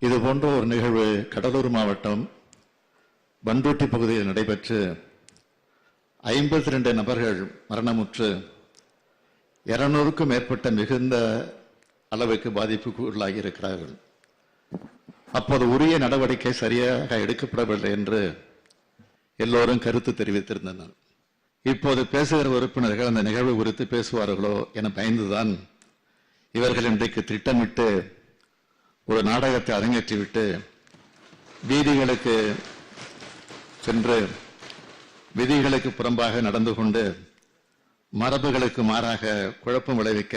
இது போன்ற ஒரு நிகழ்வு கடலூர் மாவட்டம் பண்ருட்டி பகுதியில் நடைபெற்று 52 நபர்கள் மரணமுற்று 200க்கும் மேற்பட்ட மிகுந்த அளவுக்கு பாதிப்புக்கு உள்ளாகி இருக்கிறார்கள். அப்போது உரிய நடவடிக்கை சரியாக எடுக்கப்படவில்லை என்று எல்லோரும் கருத்து தெரிவித்திருந்தனர். இப்போது பேசுகிற உறுப்பினர்கள் அந்த நிகழ்வு குறித்து பேசுவார்களோ என பயந்துதான் இவர்கள் இன்றைக்கு திட்டமிட்டு ஒரு நாடகத்தை அரங்கேற்றிவிட்டு வீதிகளுக்கு சென்று விதிகளுக்கு புறம்பாக நடந்து கொண்டு மரபுகளுக்கு மாறாக குழப்பம் விளைவிக்க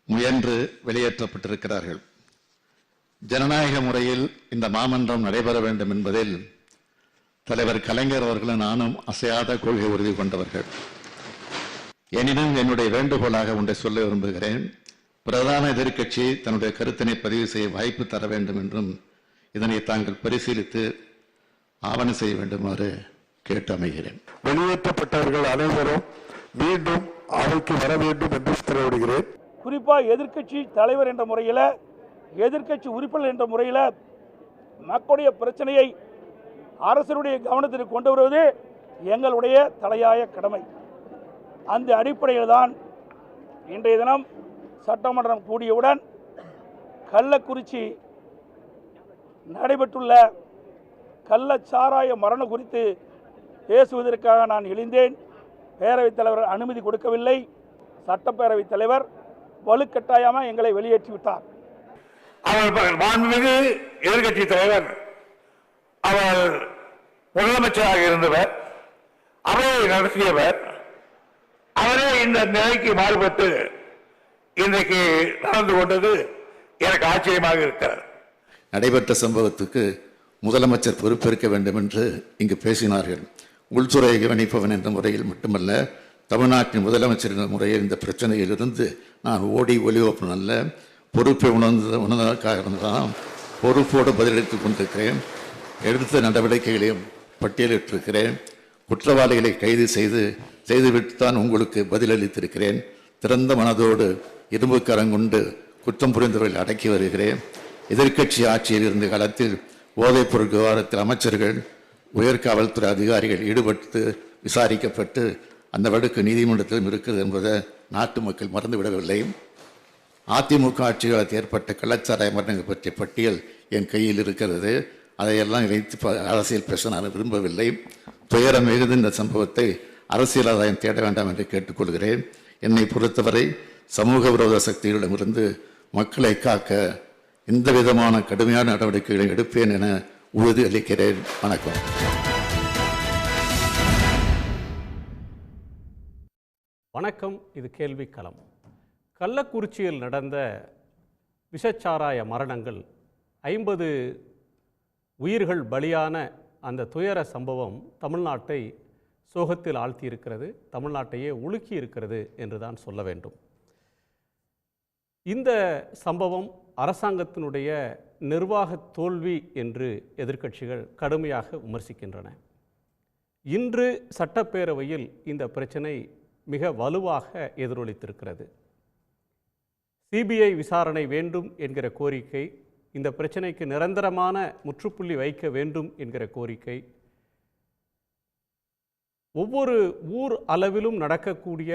முயன்று வெளியேற்றப்பட்டிருக்கிறார்கள். ஜனநாயக முறையில் இந்த மாமன்றம் நடைபெற வேண்டும் என்பதில் தலைவர் கலைஞர் அவர்களும் நானும் அசையாத கொள்கை உறுதி கொண்டவர்கள். எனினும் என்னுடைய வேண்டுகோளாக ஒன்றை சொல்ல விரும்புகிறேன். பிரதான எதிர்க்கட்சி தன்னுடைய கருத்தினை பதிவு செய்ய வாய்ப்பு தர வேண்டும் என்றும் இதனை தாங்கள் பரிசீலித்து ஆவணம் செய்ய வேண்டுமாறு கேட்டு அமைகிறேன். வெளியேற்றப்பட்டவர்கள் அனைவரும் மீண்டும் அவைக்கு வர வேண்டும் என்று உத்தரவிடுகிறேன். குறிப்பாக எதிர்க்கட்சி தலைவர் என்ற முறையில், எதிர்க்கட்சி உறுப்பினர் என்ற முறையில் மக்களுடைய பிரச்சனையை அரசனுடைய கவனத்திற்கு கொண்டு வருவது எங்களுடைய தலையாய கடமை. அந்த அடிப்படையில் தான் இன்றைய தினம் சட்டமன்றம் கூடியவுடன் கள்ளக்குறிச்சி நடைபெற்றுள்ள கள்ளச்சாராய மரணம் குறித்து பேசுவதற்காக நான் எழுந்தேன். பேரவைத் தலைவர் அனுமதி கொடுக்கவில்லை. சட்டப்பேரவைத் தலைவர் வலுக்கட்டாயமாக எங்களை வெளியேற்றிவிட்டார். அவர் மாண்புமிகு எதிர்கட்சி தலைவர், அவர் முதலமைச்சராக இருந்தவர், அவையை நடத்தியவர், அவரே இந்த நிலைக்கு மாறுபட்டு இன்றைக்கு நடந்து கொண்டது எனக்கு ஆச்சரியமாக இருக்கிறார். நடைபெற்ற சம்பவத்துக்கு முதலமைச்சர் பொறுப்பேற்க வேண்டும் என்று இங்கு பேசினார்கள். உள்துறையை கவனிப்பவன் என்ற முறையில் மட்டுமல்ல, தமிழ்நாட்டின் முதலமைச்சர் என்ற முறையில் இந்த பிரச்சனையிலிருந்து நான் ஓடி ஒளிவப்பன் அல்ல, பொறுப்பை உணர்ந்ததற்காக தான் பொறுப்போடு பதிலளித்துக் கொண்டிருக்கிறேன். எடுத்த நடவடிக்கைகளையும் பட்டியலிட்டிருக்கிறேன். குற்றவாளிகளை கைது செய்துவிட்டுத்தான் உங்களுக்கு பதிலளித்திருக்கிறேன். திறந்த மனதோடு இரும்பு கரங்கொண்டு குற்றம் புரிந்தவர்களை அடக்கி வருகிறேன். எதிர்க்கட்சி ஆட்சியில் இருந்த காலத்தில் போதைப் பொருள் விவகாரத்தில் அமைச்சர்கள், உயர்காவல்துறை அதிகாரிகள் ஈடுபட்டு விசாரிக்கப்பட்டு அந்த வழக்கு நீதிமன்றத்திலும் இருக்கிறது என்பதை நாட்டு மக்கள் மறந்துவிடவில்லை. அதிமுக ஆட்சியால் ஏற்பட்ட கள்ளச்சாராய மரணங்கள் பற்றிய பட்டியல் என் கையில் இருக்கிறது. அதையெல்லாம் வைத்து அரசியல் பேச நான் விரும்பவில்லை. துயரம் மிகுந்த இந்த சம்பவத்தை அரசியல் ஆதாயம் தேட வேண்டாம் என்று கேட்டுக்கொள்கிறேன். என்னை பொறுத்தவரை சமூக விரோத சக்திகளிடமிருந்து மக்களை காக்க எந்த விதமான கடுமையான நடவடிக்கைகளை எடுப்பேன் என உறுதி அளிக்கிறேன். வணக்கம். வணக்கம். இது கேள்விக்களம். கள்ளக்குறிச்சியில் நடந்த விஷச்சாராய மரணங்கள், 50 உயிர்கள் பலியான அந்த துயர சம்பவம் தமிழ்நாட்டை சோகத்தில் ஆழ்த்தியிருக்கிறது, தமிழ்நாட்டையே உலுக்கி இருக்கிறது என்று தான் சொல்ல வேண்டும். இந்த சம்பவம் அரசாங்கத்தினுடைய நிர்வாக தோல்வி என்று எதிர்க்கட்சிகள் கடுமையாக விமர்சிக்கின்றன. இன்று சட்டப்பேரவையில் இந்த பிரச்சனை மிக வலுவாக எதிரொலித்திருக்கிறது. சிபிஐ விசாரணை வேண்டும் என்கிற கோரிக்கை, இந்த பிரச்சனைக்கு நிரந்தரமான முற்றுப்புள்ளி வைக்க வேண்டும் என்கிற கோரிக்கை, ஒவ்வொரு ஊர் அளவிலும் நடக்கக்கூடிய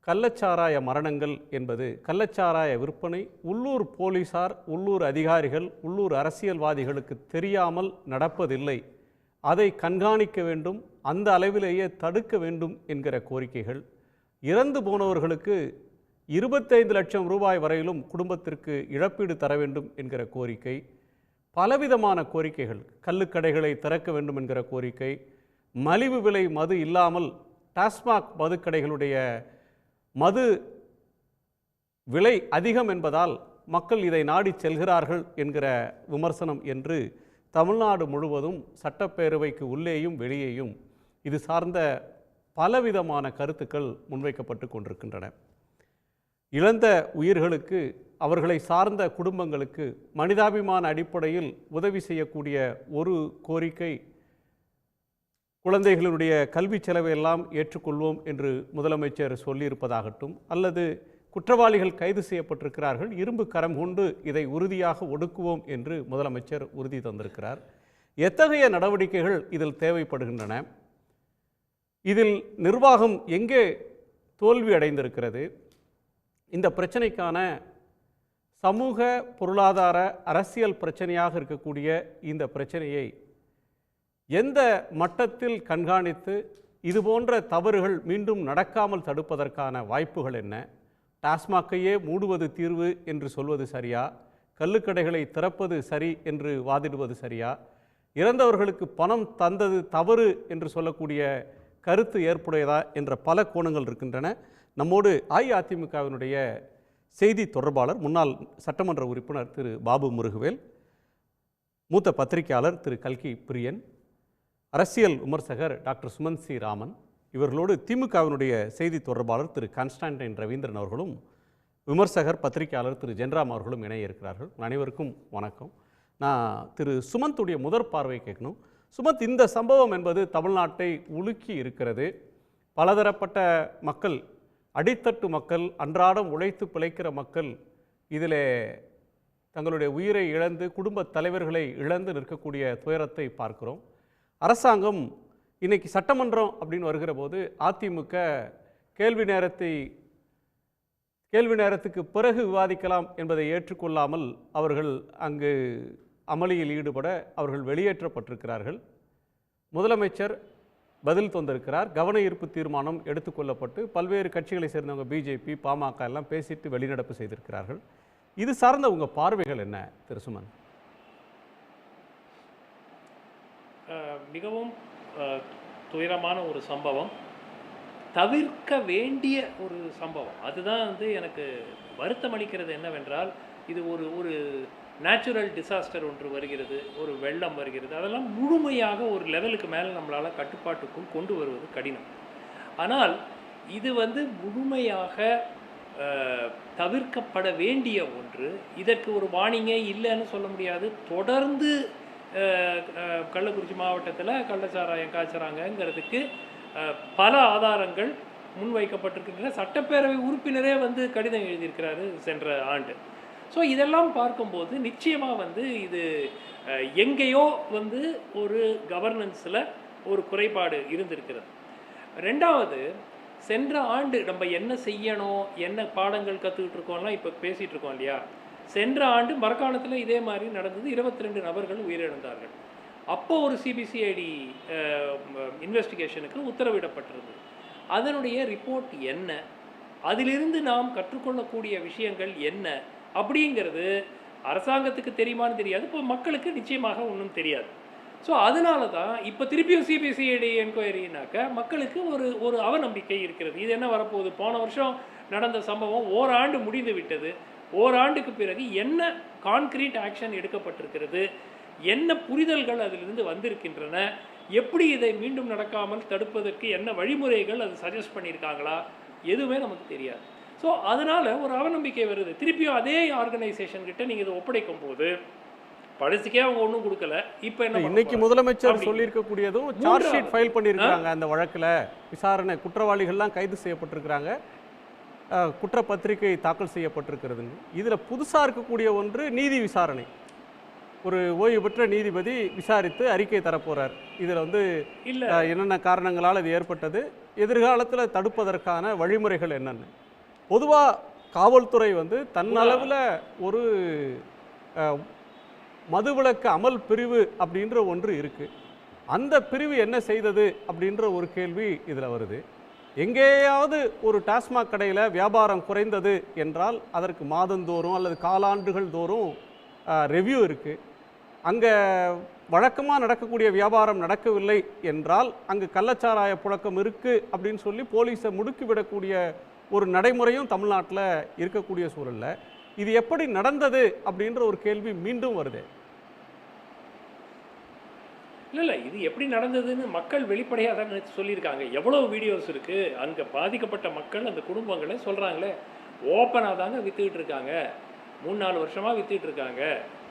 கள்ளச்சாராய மரணங்கள் என்பது, கள்ளச்சாராய விற்பனை உள்ளூர் போலீசார், உள்ளூர் அதிகாரிகள், உள்ளூர் அரசியல்வாதிகளுக்கு தெரியாமல் நடப்பதில்லை. அதை கண்காணிக்க வேண்டும், அந்த அளவிலேயே தடுக்க வேண்டும் என்கிற கோரிக்கைகள், இறந்து போனவர்களுக்கு 25 லட்சம் ரூபாய் வரையிலும் குடும்பத்திற்கு இழப்பீடு தர வேண்டும் என்கிற கோரிக்கை, பலவிதமான கோரிக்கைகள், கள்ளுக்கடைகளை திறக்க வேண்டும் என்கிற கோரிக்கை, மலிவு விலை மது இல்லாமல் டாஸ்மாக் மதுக்கடைகளுடைய மது விலை அதிகம் என்பதால் மக்கள் இதை நாடி செல்கிறார்கள் என்கிற விமர்சனம் என்று தமிழ்நாடு முழுவதும் சட்டப்பேரவைக்கு உள்ளேயும் வெளியேயும் இது சார்ந்த பலவிதமான கருத்துக்கள் முன்வைக்கப்பட்டு கொண்டிருக்கின்றன. இழந்த உயிர்களுக்கு, அவர்களை சார்ந்த குடும்பங்களுக்கு மனிதாபிமான அடிப்படையில் உதவி செய்யக்கூடிய ஒரு கோரிக்கை, குழந்தைகளுடைய கல்வி செலவை எல்லாம் ஏற்றுக்கொள்வோம் என்று முதலமைச்சர் சொல்லியிருப்பதாகட்டும், அல்லது குற்றவாளிகள் கைது செய்யப்பட்டிருக்கிறார்கள். இரும்பு கரம் கொண்டு இதை உறுதியாக ஒடுக்குவோம் என்று முதலமைச்சர் உறுதி தந்திருக்கிறார். எத்தகைய நடவடிக்கைகள் இதில் தேவைப்படுகின்றன? இதில் நிர்வாகம் எங்கே தோல்வி அடைந்திருக்கிறது? இந்த பிரச்சனைக்கான சமூக, பொருளாதார, அரசியல் பிரச்சனையாக இருக்கக்கூடிய இந்த பிரச்சனையை எந்த மட்டத்தில் கண்காணித்து இதுபோன்ற தவறுகள் மீண்டும் நடக்காமல் தடுப்பதற்கான வாய்ப்புகள் என்ன? டாஸ்மாக்கையே மூடுவது தீர்வு என்று சொல்வது சரியா? கள்ளுக்கடைகளை திறப்பது சரி என்று வாதிடுவது சரியா? இறந்தவர்களுக்கு பணம் தந்தது தவறு என்று சொல்லக்கூடிய கருத்து ஏற்புடையதா என்ற பல கோணங்கள் இருக்கின்றன. நம்மோடு அஇஅதிமுகவினுடைய செய்தி தொடர்பாளர், முன்னாள் சட்டமன்ற உறுப்பினர் திரு பாபு முருகவேல், மூத்த பத்திரிகையாளர் திரு கல்கி பிரியன், அரசியல் விமர்சகர் டாக்டர் சுமந்த் சி ராமன், இவர்களோடு திமுகவினுடைய செய்தி தொடர்பாளர் திரு கான்ஸ்டான்டைன் ரவீந்திரன் அவர்களும், விமர்சகர் பத்திரிகையாளர் திரு ஜென்ராம் அவர்களும் இணைய இருக்கிறார்கள். அனைவருக்கும் வணக்கம். நான் திரு சுமந்துடைய முதற் பார்வை கேட்கணும். சுமந்த், இந்த சம்பவம் என்பது தமிழ்நாட்டை உலுக்கி இருக்கிறது. பலதரப்பட்ட மக்கள், அடித்தட்டு மக்கள், அன்றாடம் உழைத்து பிழைக்கிற மக்கள் இதில் தங்களுடைய உயிரை இழந்து, குடும்ப தலைவர்களை இழந்து நிற்கக்கூடிய துயரத்தை பார்க்கிறோம். அரசாங்கம் இன்னைக்கு சட்டமன்றம் அப்படின்னு வருகிற போது அதிமுக கேள்வி நேரத்துக்கு பிறகு விவாதிக்கலாம் என்பதை ஏற்றுக்கொள்ளாமல் அவர்கள் அங்கு அமளியில் ஈடுபட அவர்கள் வெளியேற்றப்பட்டிருக்கிறார்கள். முதலமைச்சர் பதில் தந்திருக்கிறார். கவன ஈர்ப்பு தீர்மானம் எடுத்துக்கொள்ளப்பட்டு பல்வேறு கட்சிகளை சேர்ந்தவங்க, பிஜேபி, பாமக எல்லாம் பேசிட்டு வெளிநடப்பு செய்திருக்கிறார்கள். இது சார்ந்த உங்கள் பார்வைகள் என்ன திரு சுமன்? மிகவும் துயரமான ஒரு சம்பவம், தவிர்க்க வேண்டிய ஒரு சம்பவம். அதுதான் எனக்கு வருத்தம் அளிக்கிறது என்னவென்றால், இது ஒரு நேச்சுரல் டிசாஸ்டர் ஒன்று வருகிறது, ஒரு வெள்ளம் வருகிறது, அதெல்லாம் முழுமையாக ஒரு லெவலுக்கு மேலே நம்மளால் கட்டுப்பாட்டுக்குள் கொண்டு வருவது கடினம். ஆனால் இது முழுமையாக தவிர்க்கப்பட வேண்டிய ஒன்று. இதற்கு ஒரு வார்னிங்கே இல்லைன்னு சொல்ல முடியாது. தொடர்ந்து கள்ளக்குறிச்சி மாவட்டத்தில் கள்ளச்சாராயம் காய்ச்சறாங்கங்கிறதுக்கு பல ஆதாரங்கள் முன்வைக்கப்பட்டிருக்கின்றன. சட்டப்பேரவை உறுப்பினரே கடிதம் எழுதியிருக்கிறாரு சென்ற ஆண்டு. ஸோ இதெல்லாம் பார்க்கும்போது நிச்சயமாக இது எங்கேயோ ஒரு கவர்னன்ஸில் ஒரு குறைபாடு இருந்திருக்கிறது. ரெண்டாவது, சென்ற ஆண்டு நம்ம என்ன செய்யணும், என்ன பாடங்கள் கற்றுக்கிட்டு இருக்கோம்லாம் இப்போ பேசிகிட்டு இருக்கோம் இல்லையா. சென்ற ஆண்டு மரக்காணத்தில் இதே மாதிரி நடந்தது. 22 நபர்கள் உயிரிழந்தார்கள். அப்போ ஒரு சிபிசிஐடி இன்வெஸ்டிகேஷனுக்கு உத்தரவிடப்பட்டிருந்தது. அதனுடைய ரிப்போர்ட் என்ன, அதிலிருந்து நாம் கற்றுக்கொள்ளக்கூடிய விஷயங்கள் என்ன அப்படிங்கிறது அரசாங்கத்துக்கு தெரியுமான்னு தெரியாது, இப்போ மக்களுக்கு நிச்சயமாக ஒன்றும் தெரியாது. ஸோ அதனால தான் இப்போ திருப்பியும் சிபிசிஐடி என்கொயரினாக்க மக்களுக்கு ஒரு அவநம்பிக்கை இருக்கிறது. இது என்ன வரப்போகுது, போன வருஷம் நடந்த சம்பவம் ஓராண்டு முடிந்து விட்டது, ஓராண்டுக்கு பிறகு என்ன கான்கிரீட் ஆக்ஷன் எடுக்கப்பட்டிருக்கிறது, என்ன புரிதல்கள் அதிலிருந்து வந்திருக்கின்றன, எப்படி இதை மீண்டும் நடக்காமல் தடுப்பதற்கு என்ன வழிமுறைகள் அது சஜஸ்ட் பண்ணியிருக்காங்களா, எதுவுமே நமக்கு தெரியாது. ஸோ அதனால் ஒரு அவநம்பிக்கை வருது. திருப்பியும் அதே ஆர்கனைசேஷன் கிட்ட நீங்கள் இதை ஒப்படைக்கும் போது பழசுக்கே அவங்க ஒன்றும் கொடுக்கல. இப்போ என்ன, இன்னைக்கு முதலமைச்சர் சொல்லியிருக்கக்கூடியதும் சார்ஜ் ஷீட் ஃபைல் பண்ணியிருக்காங்க. அந்த வழக்கில் விசாரணை, குற்றவாளிகள்லாம் கைது செய்யப்பட்டிருக்கிறாங்க, குற்றப்பத்திரிகை தாக்கல் செய்யப்பட்டிருக்கிறதுங்க. இதில் புதுசாக இருக்கக்கூடிய ஒன்று நீதி விசாரணை. ஒரு ஓய்வு பெற்ற நீதிபதி விசாரித்து அறிக்கை தரப்போகிறார். இதில் இல்லை என்னென்ன காரணங்களால் இது ஏற்பட்டது, எதிர்காலத்தில் தடுப்பதற்கான வழிமுறைகள் என்னென்னு. பொதுவாக காவல்துறை தன்னளவில் ஒரு மதுவிலக்கு அமல் பிரிவு அப்படின்ற ஒன்று இருக்குது. அந்த பிரிவு என்ன செய்தது அப்படின்ற ஒரு கேள்வி இதில் வருது. எங்கேயாவது ஒரு டாஸ்மாக் கடையில் வியாபாரம் குறைந்தது என்றால் அதற்கு மாதந்தோறும் அல்லது காலாண்டுகள் தோறும் ரெவ்யூ இருக்குது. அங்கே வழக்கமாக நடக்கக்கூடிய வியாபாரம் நடக்கவில்லை என்றால் அங்கு கள்ளச்சாராய புழக்கம் இருக்குது அப்படின்னு சொல்லி போலீஸை முடுக்கிவிடக்கூடிய ஒரு நடைமுறையும் தமிழ்நாட்டில் இருக்கக்கூடிய சூழலில் இது எப்படி நடந்தது அப்படின்ற ஒரு கேள்வி மீண்டும் வருது. இல்லை, இது எப்படி நடந்ததுன்னு மக்கள் வெளிப்படையாக தான் சொல்லியிருக்காங்க. எவ்வளோ வீடியோஸ் இருக்குது, அங்கே பாதிக்கப்பட்ட மக்கள் அந்த குடும்பங்களே சொல்கிறாங்களே, ஓப்பனாக தாங்க விற்றுக்கிட்டு இருக்காங்க, 3-4 வருஷமாக விற்றுக்கிட்டு இருக்காங்க.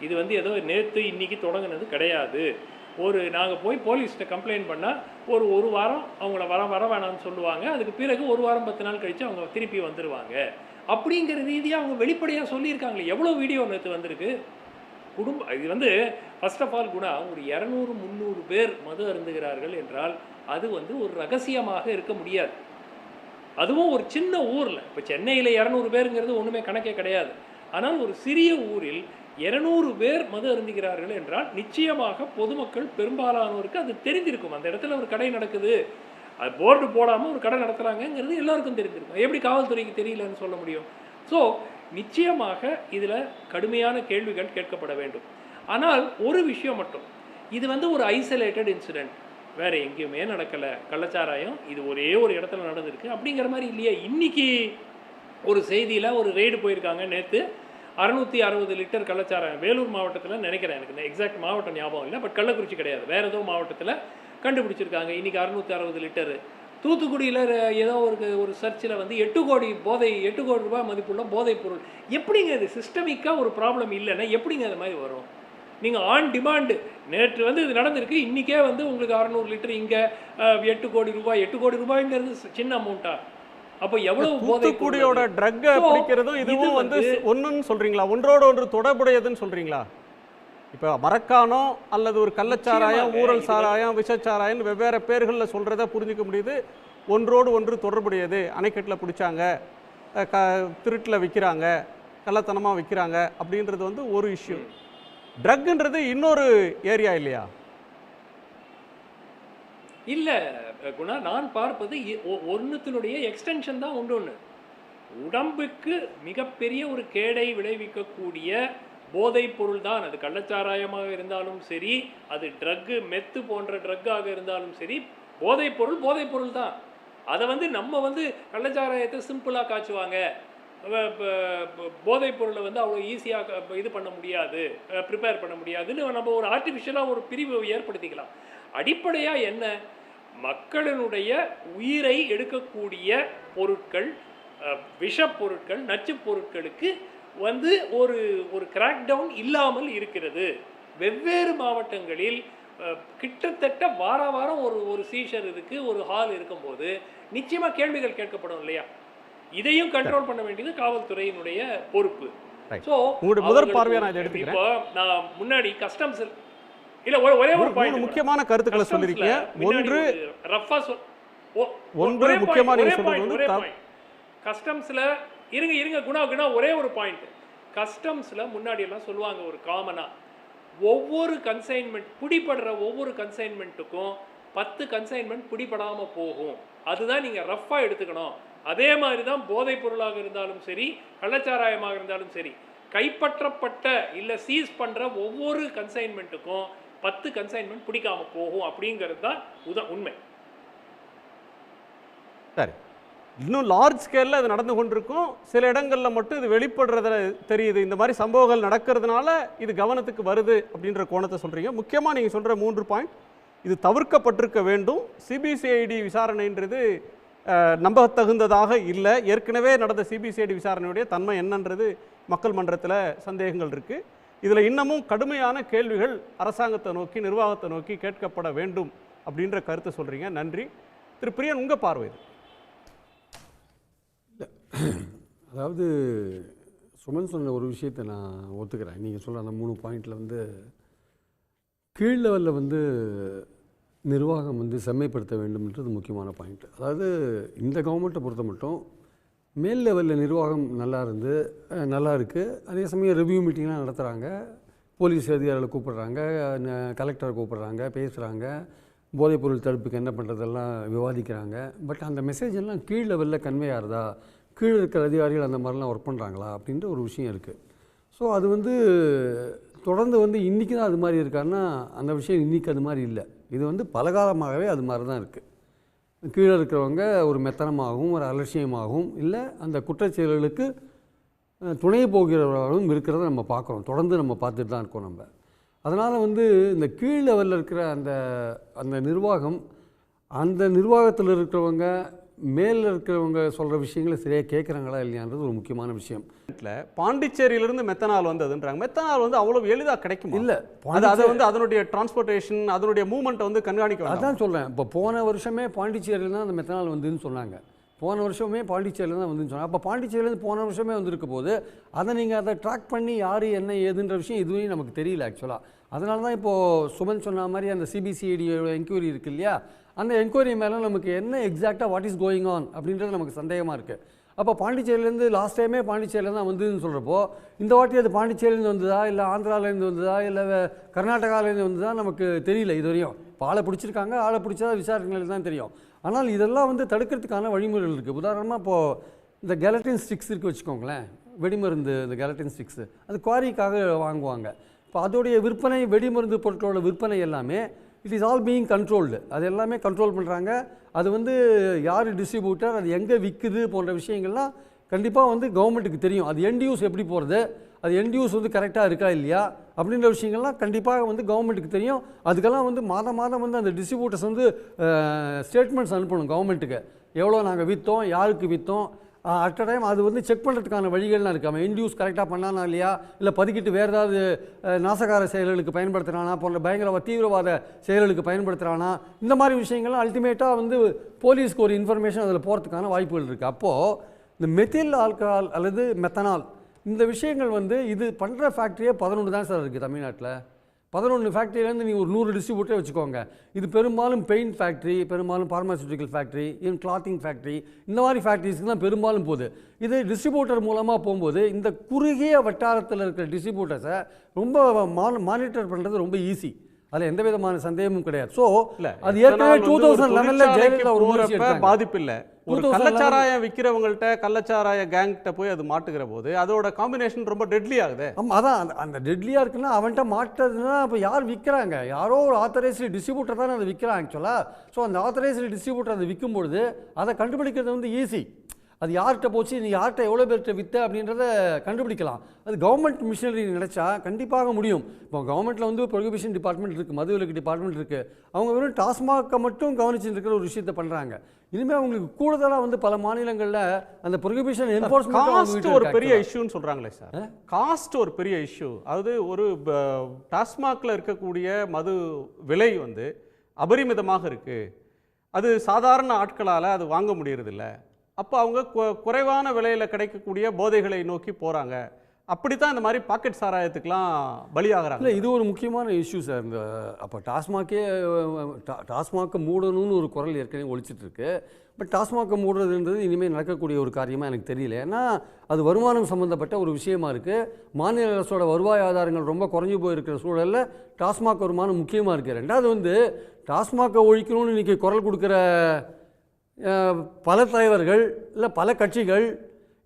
இது ஏதோ நேற்று இன்றைக்கி தொடங்கினது கிடையாது. நாங்கள் போய் போலீஸ்கிட்ட கம்ப்ளைண்ட் பண்ணால் ஒரு வாரம் அவங்கள வர வேணாம்னு சொல்லுவாங்க. அதுக்கு பிறகு 1 வாரம் 10 நாள் கழித்து அவங்க திருப்பி வந்துடுவாங்க அப்படிங்கிற ரீதியாக அவங்க வெளிப்படையாக சொல்லியிருக்காங்களே. எவ்வளோ வீடியோ நேற்று வந்திருக்கு. இது வந்து ஃபர்ஸ்ட் ஆஃப் ஆல் குணா, ஒரு 200-300 பேர் மது அருந்துகிறார்கள் என்றால் அது வந்து ஒரு ரகசியமாக இருக்க முடியாது. அதுவும் ஒரு சின்ன ஊரில். இப்போ சென்னையில் 200 பேருங்கிறது ஒன்றுமே கணக்கே கிடையாது. ஆனால் ஒரு சிறிய ஊரில் 200 பேர் மது அருந்துகிறார்கள் என்றால் நிச்சயமாக பொதுமக்கள் பெரும்பாலானோருக்கு அது தெரிந்திருக்கும். அந்த இடத்துல ஒரு கடை நடக்குது, அது போர்டு போடாமல் ஒரு கடை நடத்துகிறாங்கங்கிறது எல்லாருக்கும் தெரிஞ்சிருக்கும். எப்படி காவல்துறைக்கு தெரியலன்னு சொல்ல முடியும்? ஸோ நிச்சயமாக இதில் கடுமையான கேள்விகள் கேட்கப்பட வேண்டும். ஆனால் ஒரு விஷயம் மட்டும், இது வந்து ஒரு ஐசோலேட்டட் இன்சிடென்ட், வேறு எங்கேயுமே நடக்கலை. கள்ளச்சாராயம் இது ஒரே ஒரு இடத்துல நடந்திருக்கு அப்படிங்கிற மாதிரி இல்லையா? இன்றைக்கி ஒரு செய்தியில் ஒரு ரெய்டு போயிருக்காங்க. நேற்று 660 லிட்டர் கள்ளச்சாராயம் வேலூர் மாவட்டத்தில் நினைக்கிறேன், எனக்கு எக்ஸாக்ட் மாவட்டம் ஞாபகம் இல்லை, பட் கள்ளக்குறிச்சி கிடையாது, வேறு ஏதோ மாவட்டத்தில் கண்டுபிடிச்சிருக்காங்க. இன்றைக்கி 660 லிட்டரு. தூத்துக்குடியில் ஏதோ ஒரு சர்ச்சில் வந்து 8 கோடி ரூபாய் மதிப்புள்ள போதைப் பொருள். எப்படிங்க இது சிஸ்டமிக்காக ஒரு ப்ராப்ளம் இல்லைன்னா எப்படிங்க அது மாதிரி வரும்? நீங்கள் ஆன் டிமாண்டு நேற்று வந்து இது நடந்திருக்கு, இன்றைக்கே வந்து உங்களுக்கு 600 லிட்டர், இங்கே 8 கோடி ரூபாய்ங்கிறது சின்ன அமௌண்ட்டா? அப்போ எவ்வளவு தூத்துக்குடியோட ட்ரக்கை பிடிக்கிறதும் இதுவும் வந்து ஒன்றுன்னு சொல்கிறீங்களா? ஒன்றோடு ஒன்று தொடர்புடையதுன்னு சொல்கிறீங்களா? இப்போ மரக்கானோ அல்லது ஒரு கள்ளச்சாராயம், ஊழல் சாராயம், விஷச்சாராயம் வெவ்வேறு பேர்களில் சொல்கிறத புரிஞ்சிக்க முடியுது. ஒன்றோடு ஒன்று தொடர்புடையது. அணைக்கட்டில் பிடிச்சாங்க, திருட்டில் விற்கிறாங்க, கள்ளத்தனமாக விற்கிறாங்க அப்படின்றது வந்து ஒரு இஷ்யூ. ட்ரக்குன்றது இன்னொரு ஏரியா இல்லையா? இல்லை குணா, நான் பார்ப்பது ஒன்றுத்தினுடைய எக்ஸ்டென்ஷன் தான் ஒன்று. உடம்புக்கு மிகப்பெரிய ஒரு கேடை விளைவிக்கக்கூடிய போதைப் பொருள் தான் அது. கள்ளச்சாராயமாக இருந்தாலும் சரி, அது ட்ரக்கு மெத்து போன்ற ட்ரக்காக இருந்தாலும் சரி, போதைப் பொருள் தான். அதை வந்து நம்ம வந்து கள்ளச்சாராயத்தை சிம்பிளாக காய்ச்சுவாங்க, போதைப் பொருளை வந்து அவ்வளோ ஈஸியாக இது பண்ண முடியாது, ப்ரிப்பேர் பண்ண முடியாதுன்னு நம்ம ஒரு ஆர்டிஃபிஷியலாக ஒரு பிரிவு ஏற்படுத்திக்கலாம். அடிப்படையாக என்ன, மக்களினுடைய உயிரை எடுக்கக்கூடிய பொருட்கள், விஷப்பொருட்கள், நச்சு பொருட்களுக்கு வந்து ஒரு கிராக் டவுன் இல்லாமல் இருக்கிறது. வெவ்வேறு மாவட்டங்களில் கிட்டத்தட்ட வாரம் ஒரு சீஷர் இதுக்கு ஒரு ஹால் இருக்கும்போது நிச்சயமாக கேள்விகள் கேட்கப்படும் இல்லையா? இதையும் கண்ட்ரோல் பண்ண வேண்டியது காவல்துறையினுடைய பொறுப்பு. ஸோ முதல் பார்வையாக நான் எடுத்துக்கிறேன். இப்போ நான் முன்னாடி கஸ்டம்ஸ் இல்ல ஒரே ஒரு பாயிண்ட், முக்கியமான கருத்துக்களை சொல்லிருக்கீங்க. ஒன்று முக்கியமான கஸ்டம்ஸ்ல இருங்க குணா ஒரே ஒரு பாயிண்ட். கஸ்டம்ஸ்ல முன்னாடி எல்லாம் சொல்லுவாங்க ஒரு காமனா, ஒவ்வொரு கன்சைன்மெண்ட் பிடிபடுற ஒவ்வொரு கன்சைன்மெண்ட்டுக்கும் 10 கன்சைன்மெண்ட் பிடிபடாம போகும். அதுதான் நீங்க ரஃபா எடுத்துக்கணும். அதே மாதிரி தான் போதைப் பொருளாக இருந்தாலும் சரி, கள்ளச்சாராயமாக இருந்தாலும் சரி, கைப்பற்றப்பட்ட இல்ல சீஸ் பண்ற ஒவ்வொரு கன்சைன்மெண்ட்டுக்கும் 10 கன்சைன்மெண்ட் பிடிக்காம போகும் அப்படிங்கிறது தான் உண்மை. சரி, இன்னும் லார்ஜ் ஸ்கேலில் அது நடந்து கொண்டிருக்கும். சில இடங்களில் மட்டும் இது வெளிப்படுறத தெரியுது. இந்த மாதிரி சம்பவங்கள் நடக்கிறதுனால இது கவனத்துக்கு வருது அப்படின்ற கோணத்தை சொல்கிறீங்க. முக்கியமாக நீங்கள் சொல்கிற 3 பாயிண்ட், இது தவிர்க்கப்பட்டிருக்க வேண்டும். சிபிசிஐடி விசாரணைன்றது நம்பத்தகுந்ததாக இல்லை. ஏற்கனவே நடந்த சிபிசிஐடி விசாரணையுடைய தன்மை என்னன்றது மக்கள் மன்றத்தில் சந்தேகங்கள் இருக்குது. இதில் இன்னமும் கடுமையான கேள்விகள் அரசாங்கத்தை நோக்கி, நிர்வாகத்தை நோக்கி கேட்கப்பட வேண்டும் அப்படின்ற கருத்தை சொல்கிறீங்க. நன்றி. திரு பிரியன், உங்கள் பார்வை? அதாவது சுமன் சொன்ன ஒரு விஷயத்தை நான் ஒத்துக்கிறேன். நீங்கள் சொல்கிற அந்த 3 பாயிண்டில் வந்து கீழ் லெவலில் வந்து நிர்வாகம் வந்து செம்மைப்படுத்த வேண்டும்ன்றது முக்கியமான பாயிண்ட். அதாவது இந்த கவர்மெண்ட்டை பொறுத்த மட்டும் மேல் லெவலில் நிர்வாகம் நல்லா இருக்குது. அதே சமயம் ரிவ்யூ மீட்டிங்லாம் நடத்துகிறாங்க, போலீஸ் அதிகாரிகளை கூப்பிட்றாங்க, கலெக்டரை கூப்பிட்றாங்க, பேசுகிறாங்க, போதைப்பொருள் தடுப்புக்கு என்ன பண்ணுறதெல்லாம் விவாதிக்கிறாங்க. பட் அந்த மெசேஜ் எல்லாம் கீழ் லெவலில் கன்வே ஆகுதா, கீழே இருக்கிற அதிகாரிகள் அந்த மாதிரிலாம் ஒர்க் பண்ணுறாங்களா அப்படின்ற ஒரு விஷயம் இருக்குது. ஸோ அது வந்து தொடர்ந்து வந்து இன்றைக்கி தான் அது மாதிரி இருக்காருன்னா அந்த விஷயம் இன்றைக்கி அது மாதிரி இல்லை. இது வந்து பலகாலமாகவே அது மாதிரி தான் இருக்குது. கீழே இருக்கிறவங்க ஒரு மெத்தனமாகவும் ஒரு அலட்சியமாகவும் இல்லை அந்த குற்றச்செயல்களுக்கு துணை போகிறவர்களும் இருக்கிறத நம்ம பார்க்குறோம், தொடர்ந்து நம்ம பார்த்துட்டு தான் இருக்கோம் நம்ம. அதனால் வந்து இந்த கீழ் லெவலில் இருக்கிற அந்த நிர்வாகம், அந்த நிர்வாகத்தில் இருக்கிறவங்க மேலில் இருக்கிறவங்க சொல்கிற விஷயங்களை சரியாக கேட்குறாங்களா இல்லையான்றது ஒரு முக்கியமான விஷயம். பாண்டிச்சேரியிலிருந்து மெத்தனால் வந்ததுன்றாங்க. மெத்தனால் வந்து அவ்வளோ எளிதாக கிடைக்கும் இல்லை. அதை வந்து அதனுடைய டிரான்ஸ்போர்ட்டேஷன், அதனுடைய மூவ்மெண்ட்டை வந்து கண்காணிக்க. அதான் சொல்கிறேன். இப்போ போன வருஷமே பாண்டிச்சேரியில் தான் அந்த மெத்தனால் வந்துன்னு சொன்னாங்க. போன வருஷமே பாண்டிச்சேரியில் தான் வந்துன்னு சொன்னாங்க. அப்போ பாண்டிச்சேரியிலேருந்து போன வருஷமே வந்திருக்க போது அதை நீங்கள் அதை ட்ராக் பண்ணி யார் என்ன ஏதுன்ற விஷயம் இதுவே நமக்கு தெரியல ஆக்சுவலாக. அதனால தான் இப்போது சுமன் சொன்ன மாதிரி அந்த சிபிசிஐடியோட என்கொயரி இருக்குது இல்லையா, அந்த என்கொயரி மேலே நமக்கு என்ன எக்ஸாக்டாக வாட் இஸ் கோயிங் ஆன் அப்படின்றது நமக்கு சந்தேகமாக இருக்குது. அப்போ பாண்டிச்சேரியிலேருந்து லாஸ்ட் டைமே பாண்டிச்சேரியில் தான் வந்ததுன்னு சொல்கிறப்போ இந்த வாட்டி அது பாண்டிச்சேரியிலேருந்து வந்ததா இல்லை ஆந்திராவிலேருந்து வந்ததா இல்லை கர்நாடகாவிலேருந்து வந்ததா நமக்கு தெரியல இதுவரையும். இப்போ ஆளை பிடிச்சிருக்காங்க, ஆளை பிடிச்சா விசாரணைகள் தான் தெரியும். ஆனால் இதெல்லாம் வந்து தடுக்கிறதுக்கான வழிமுறைகள் இருக்குது. உதாரணமாக இப்போது இந்த கேலட்டின் ஸ்டிக்ஸ் இருக்குது வச்சுக்கோங்களேன், வெடிமருந்து இந்த கேலட்டின் ஸ்டிக்ஸு அது குவாரிக்காக வாங்குவாங்க. இப்போ அதோடைய விற்பனை, வெடிமருந்து பொருட்களோட விற்பனை எல்லாமே it is all being controlled. அது எல்லாமே கண்ட்ரோல் பண்ணுறாங்க. அது வந்து யார் டிஸ்ட்ரிபியூட்டர், அது எங்கே விற்குது போன்ற விஷயங்கள்லாம் கண்டிப்பாக வந்து கவர்மெண்ட்டுக்கு தெரியும். அது எண்ட் யூஸ் எப்படி போகிறது, அது எண்ட் யூஸ் வந்து கரெக்டாக இருக்கா இல்லையா அப்படின்ற விஷயங்கள்லாம் கண்டிப்பாக வந்து கவர்மெண்ட்டுக்கு தெரியும். அதுக்கெல்லாம் வந்து மாதம் வந்து அந்த டிஸ்ட்ரிபியூட்டர்ஸ் வந்து ஸ்டேட்மெண்ட்ஸ் அனுப்பணும் கவர்மெண்ட்டுக்கு. எவ்வளோ நாங்கள் விற்றோம், யாருக்கு விற்றோம், அட் அ டைம் அது வந்து செக் பண்ணுறதுக்கான வழிகள்லாம் இருக்குது. அவன் எண்ட் யூஸ் கரெக்டாக பண்ணானா இல்லையா, இல்லை பதுக்கிட்டு வேறு ஏதாவது நாசகார செயல்களுக்கு பயன்படுத்துகிறானா, போன்ற பயங்கர தீவிரவாத செயல்களுக்கு பயன்படுத்துகிறானா, இந்த மாதிரி விஷயங்கள்லாம் அல்டிமேட்டாக வந்து போலீஸ்க்கு ஒரு இன்ஃபர்மேஷன் அதில் போகிறதுக்கான வாய்ப்புகள் இருக்குது. அப்போது இந்த மெத்தில் ஆல்கஹால் அல்லது மெத்தனால் இந்த விஷயங்கள் வந்து இது பண்ணுற ஃபேக்ட்ரியே 11 தான் சார் இருக்குது தமிழ்நாட்டில். 11 ஃபேக்ட்ரியிலேருந்து நீங்கள் ஒரு 100 டிஸ்ட்ரிபியூட்டரே வச்சுக்கோங்க. இது பெரும்பாலும் பெயிண்ட் ஃபேக்ட்ரி, பெரும்பாலும் pharmaceutical factory, even clothing factory, இந்த மாதிரி ஃபேக்ட்ரிஸ்க்கு தான் பெரும்பாலும் போகுது. இது டிஸ்ட்ரிபியூட்டர் மூலமாக போகும்போது இந்த குறுகிய வட்டாரத்தில் இருக்கிற டிஸ்ட்ரிபியூட்டர்ஸை ரொம்ப மானிட்டர் பண்ணுறது ரொம்ப ஈஸி. அதில் எந்த விதமான சந்தேகமும் கிடையாது. ஸோ அது ஏற்கனவே 2011 ஜெயலலிதா ஒரு முயற்சி எடுத்தாங்க. பாதிப்பு இல்லை. ஒரு கள்ளச்சாராயம் விற்கிறவங்கள்ட்ட கள்ளச்சாராய கேங்கிட்ட போய் அது மாட்டுகிற போது அதோட காம்பினேஷன் ரொம்ப டெட்லி ஆகுது. ஆமாம், அதான் அந்த டெட்லியாக இருக்குன்னா அவன்கிட்ட மாட்டுறதுன்னா இப்போ யார் விற்கிறாங்க, யாரோ ஒரு ஆத்தரைஸ்டு டிஸ்ட்ரிபியூட்டர் தானே அதை விற்கிறாங்க ஆக்சுவலாக. ஸோ அந்த ஆத்தரைஸ்டு டிஸ்ட்ரிபியூட்டர் அதை விற்கும்பொழுது அதை கண்டுபிடிக்கிறது வந்து ஈஸி. அது யார்கிட்ட போச்சு, நீ யார்கிட்ட எவ்வளோ பேர்கிட்ட விற்ற அப்படின்றத கண்டுபிடிக்கலாம். அது கவர்மெண்ட் மிஷினரி நினச்சா கண்டிப்பாக முடியும். இப்போ கவர்மெண்ட்டில் வந்து ப்ரொஹிபிஷன் டிபார்ட்மெண்ட் இருக்குது, மது விலக்கு டிபார்ட்மெண்ட் இருக்குது. அவங்க வெறும் டாஸ்மாகை மட்டும் கவனிச்சுட்டு இருக்கிற ஒரு விஷயத்தை பண்ணுறாங்க. இனிமேல் அவங்களுக்கு கூடுதலாக வந்து பல மாநிலங்களில் அந்த ப்ரொஹிபிஷன் என்ஃபோர்ஸ்மெண்ட் ஒரு பெரிய இஷ்யூன்னு சொல்கிறாங்களே சார். காஸ்ட் ஒரு பெரிய இஷ்யூ. அதாவது ஒரு டாஸ்மாகில் இருக்கக்கூடிய மது விலை வந்து அபரிமிதமாக இருக்குது. அது சாதாரண ஆட்களால் அது வாங்க முடியறதில்ல. அப்போ அவங்க குறைவான விலையில் கிடைக்கக்கூடிய போதைகளை நோக்கி போகிறாங்க. அப்படித்தான் இந்த மாதிரி பாக்கெட் சாராயத்துக்கெலாம் பலியாகிறாங்க. இல்லை, இது ஒரு முக்கியமான இஷ்யூ சார். இந்த அப்போ டாஸ்மாகை மூடணும்னு ஒரு குரல் ஏற்கனவே ஒழிச்சிட்ருக்கு. பட் டாஸ்மாகை மூடுறதுன்றது இனிமேல் நடக்கக்கூடிய ஒரு காரியமாக எனக்கு தெரியல. ஏன்னா அது வருமானம் சம்மந்தப்பட்ட ஒரு விஷயமா இருக்குது. மாநில அரசோட வருவாய் ஆதாரங்கள் ரொம்ப குறைஞ்சி போயிருக்கிற சூழலில் டாஸ்மாக் வருமானம் முக்கியமாக இருக்குது. ரெண்டாவது வந்து டாஸ்மாகை ஒழிக்கணும்னு இன்றைக்கி குரல் கொடுக்குற பல தலைவர்கள் இல்லை பல கட்சிகள்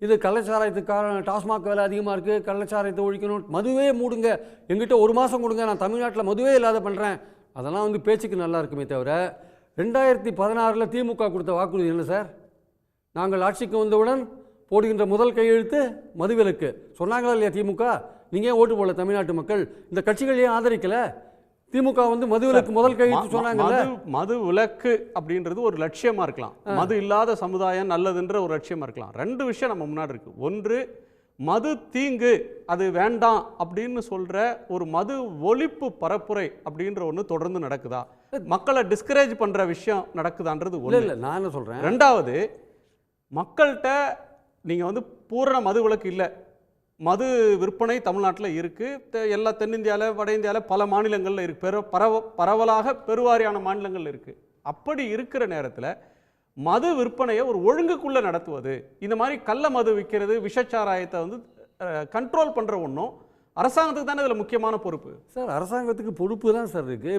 இது கள்ளச்சாராயத்துக்கான டாஸ்மாக் வேலை அதிகமாக இருக்குது, கள்ளச்சாராயத்தை ஒழிக்கணும், மதுவே மூடுங்க, எங்கிட்ட ஒரு மாதம் கொடுங்க, நான் தமிழ்நாட்டில் மதுவே இல்லாத பண்ணுறேன். அதெல்லாம் வந்து பேச்சுக்கு நல்லா இருக்குமே தவிர 2016 திமுக கொடுத்த வாக்குறுதி என்ன சார்? நாங்கள் ஆட்சிக்கு வந்தவுடன் போடுகின்ற முதல் கையெழுத்து மதுவிலக்கு சொன்னாங்களா இல்லையா திமுக? நீங்கள் ஏன் ஓட்டு போடல தமிழ்நாட்டு மக்கள்? இந்த கட்சிகள் ஏன் ஆதரிக்கலை? திமுக வந்து மதுவிலக்கு முதல் கையெழுத்து சொன்னாங்கல்ல. மது விலக்கு அப்படின்றது ஒரு லட்சியமா இருக்கலாம், மது இல்லாத சமுதாயம் நல்லதுன்ற ஒரு லட்சியமா இருக்கலாம். ரெண்டு விஷயம் நம்ம முன்னாடி இருக்கு. ஒன்று, மது தீங்கு, அது வேண்டாம் அப்படின்னு சொல்ற ஒரு மது ஒழிப்பு பரப்புரை அப்படின்ற ஒன்று தொடர்ந்து நடக்குதா? மக்களை டிஸ்கரேஜ் பண்ற விஷயம் நடக்குதான்றது ஒன்று. இல்லை, நான் என்ன சொல்றேன், ரெண்டாவது, மக்கள்கிட்ட நீங்க வந்து பூரண மது விலக்கு இல்லை, மது விற்பனை தமிழ்நாட்டில் இருக்குது, எல்லா தென்னிந்தியாவில் வட இந்தியாவில் பல மாநிலங்களில் இருக்குது, பரவலாக பெருவாரியான மாநிலங்கள் இருக்குது. அப்படி இருக்கிற நேரத்தில் மது விற்பனையை ஒரு ஒழுங்குக்குள்ளே நடத்துவது, இந்த மாதிரி கள்ள மது விற்கிறது, விஷச்சாராயத்தை வந்து கண்ட்ரோல் பண்ணுற ஒன்றும் அரசாங்கத்துக்கு தானே இதில் முக்கியமான பொறுப்பு சார். அரசாங்கத்துக்கு பொறுப்பு தான் சார் இருக்குது.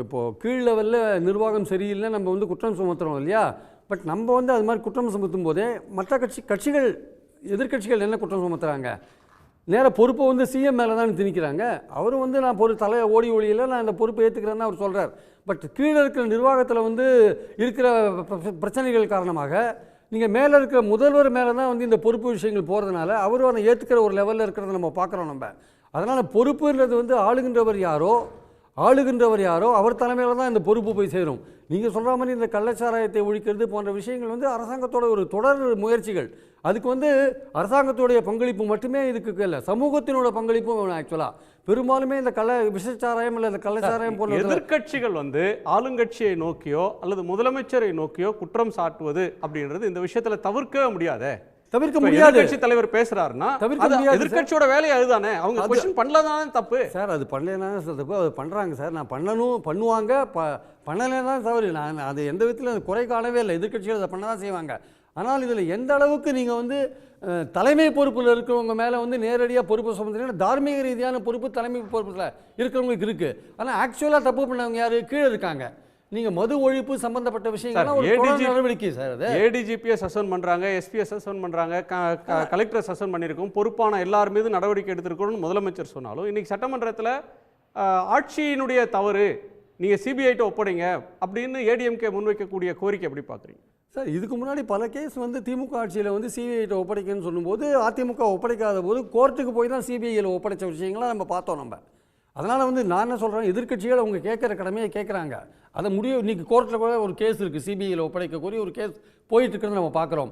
இப்போ கீழ் லெவலில் நிர்வாகம் சரியில்லை நம்ம வந்து குற்றம் சுமத்துறோம் இல்லையா? பட் நம்ம வந்து அது மாதிரி குற்றம் சுமத்தும் போதே மற்ற கட்சிகள் எதிர்கட்சிகள் என்ன குற்றம் சுமத்துறாங்க? நேராக பொறுப்பை வந்து சிஎம் மேலே தான் திணிக்கிறாங்க. அவரும் வந்து நான் தலையை ஒளியில் நான் இந்த பொறுப்பை ஏற்றுக்கிறேன்னு அவர் சொல்கிறார். பட் கீழே இருக்கிற நிர்வாகத்தில் வந்து இருக்கிற பிரச்சனைகள் காரணமாக நீங்கள் மேலே இருக்கிற முதல்வர் மேலே தான் வந்து இந்த பொறுப்பு விஷயங்கள் போகிறதுனால அவரும் அதை ஏற்றுக்கிற ஒரு லெவலில் இருக்கிறத நம்ம பார்க்குறோம் நம்ம. அதனால் பொறுப்புன்றது வந்து ஆளுகின்றவர் யாரோ ஆளுகின்றவர் யாரோ அவர் தலைமையில் தான் இந்த பொறுப்பு போய் சேரும். நீங்கள் சொல்கிற மாதிரி இந்த கள்ளச்சாராயத்தை ஒழிக்கிறது போன்ற விஷயங்கள் வந்து அரசாங்கத்தோட ஒரு தொடர் முயற்சிகள். அதுக்கு வந்து அரசாங்கத்துடைய பங்களிப்பு மட்டுமே இதுக்கு இல்லை, சமூகத்தினோட பங்களிப்பும் வேணும். ஆக்சுவலாக பெரும்பாலுமே இந்த விஷச்சாராயம் இல்லை இந்த கள்ளச்சாராயம் போன்ற எதிர்க்கட்சிகள் வந்து ஆளுங்கட்சியை நோக்கியோ அல்லது முதலமைச்சரை நோக்கியோ குற்றம் சாட்டுவது அப்படின்றது இந்த விஷயத்துல தவிர்க்கவே முடியாதே. தவிர்க்க முடியாது. எதிர்க்கட்சி தலைவர் பேசுறாருன்னா எதிர்க்கட்சியோட வேலையை அதுதானே, அவங்க கொஸ்டின் பண்ணலதானே தப்பு சார். அது பண்ணலனா தப்பு, அது பண்றாங்க சார். நான் பண்ணுவாங்க, பண்ணலைன்னா தவறு. நான் அது எந்த விதத்தில் குறை காணவே இல்லை. எதிர்க்கட்சிகள் அதை பண்ணதான் செய்வாங்க. ஆனால் இதில் எந்த அளவுக்கு நீங்கள் வந்து தலைமை பொறுப்பில் இருக்கிறவங்க மேலே வந்து நேரடியாக பொறுப்பு சுமந்தீங்கன்னா தார்மீக ரீதியான பொறுப்பு தலைமை பொறுப்பில் இருக்கிறவங்களுக்கு இருக்குது. ஆனால் ஆக்சுவலாக தப்பு பண்ணவங்க யார்? கீழே இருக்காங்க. நீங்கள் மது ஒழிப்பு சம்பந்தப்பட்ட விஷயங்கள்லாம் நடவடிக்கை சார். அது ஏடிஜிபியை சஸ்பெண்ட் பண்ணுறாங்க, எஸ்பியை சஸ்பெண்ட் பண்ணுறாங்க, கலெக்டரை சஸ்பெண்ட் பண்ணியிருக்கோம், பொறுப்பான எல்லார் மீது நடவடிக்கை எடுத்திருக்கணும்னு முதலமைச்சர் சொன்னாலும் இன்னைக்கு சட்டமன்றத்தில் ஆட்சியினுடைய தவறு, நீங்கள் சிபிஐட்ட ஒப்படைங்க அப்படின்னு ஏடிஎம்கே முன்வைக்கக்கூடிய கோரிக்கை எப்படி பார்க்குறீங்க சார்? இதுக்கு முன்னாடி பல கேஸ் வந்து திமுக ஆட்சியில் வந்து சிபிஐட்ட ஒப்படைக்கன்னு சொல்லும்போது அதிமுக ஒப்படைக்காத போது கோர்ட்டுக்கு போய் தான் சிபிஐயில் ஒப்படைச்ச விஷயங்களாம் நம்ம பார்த்தோம். அதனால் வந்து நான் என்ன சொல்கிறேன், எதிர்க்கட்சிகள் அவங்க கேட்குற கடமையை கேட்குறாங்க. அதை இன்றைக்கி கோர்ட்டில் கூட ஒரு கேஸ் இருக்குது, சிபிஐயில் ஒப்படைக்கக்கூடிய ஒரு கேஸ் போயிட்டுருக்குன்னு நம்ம பார்க்குறோம்.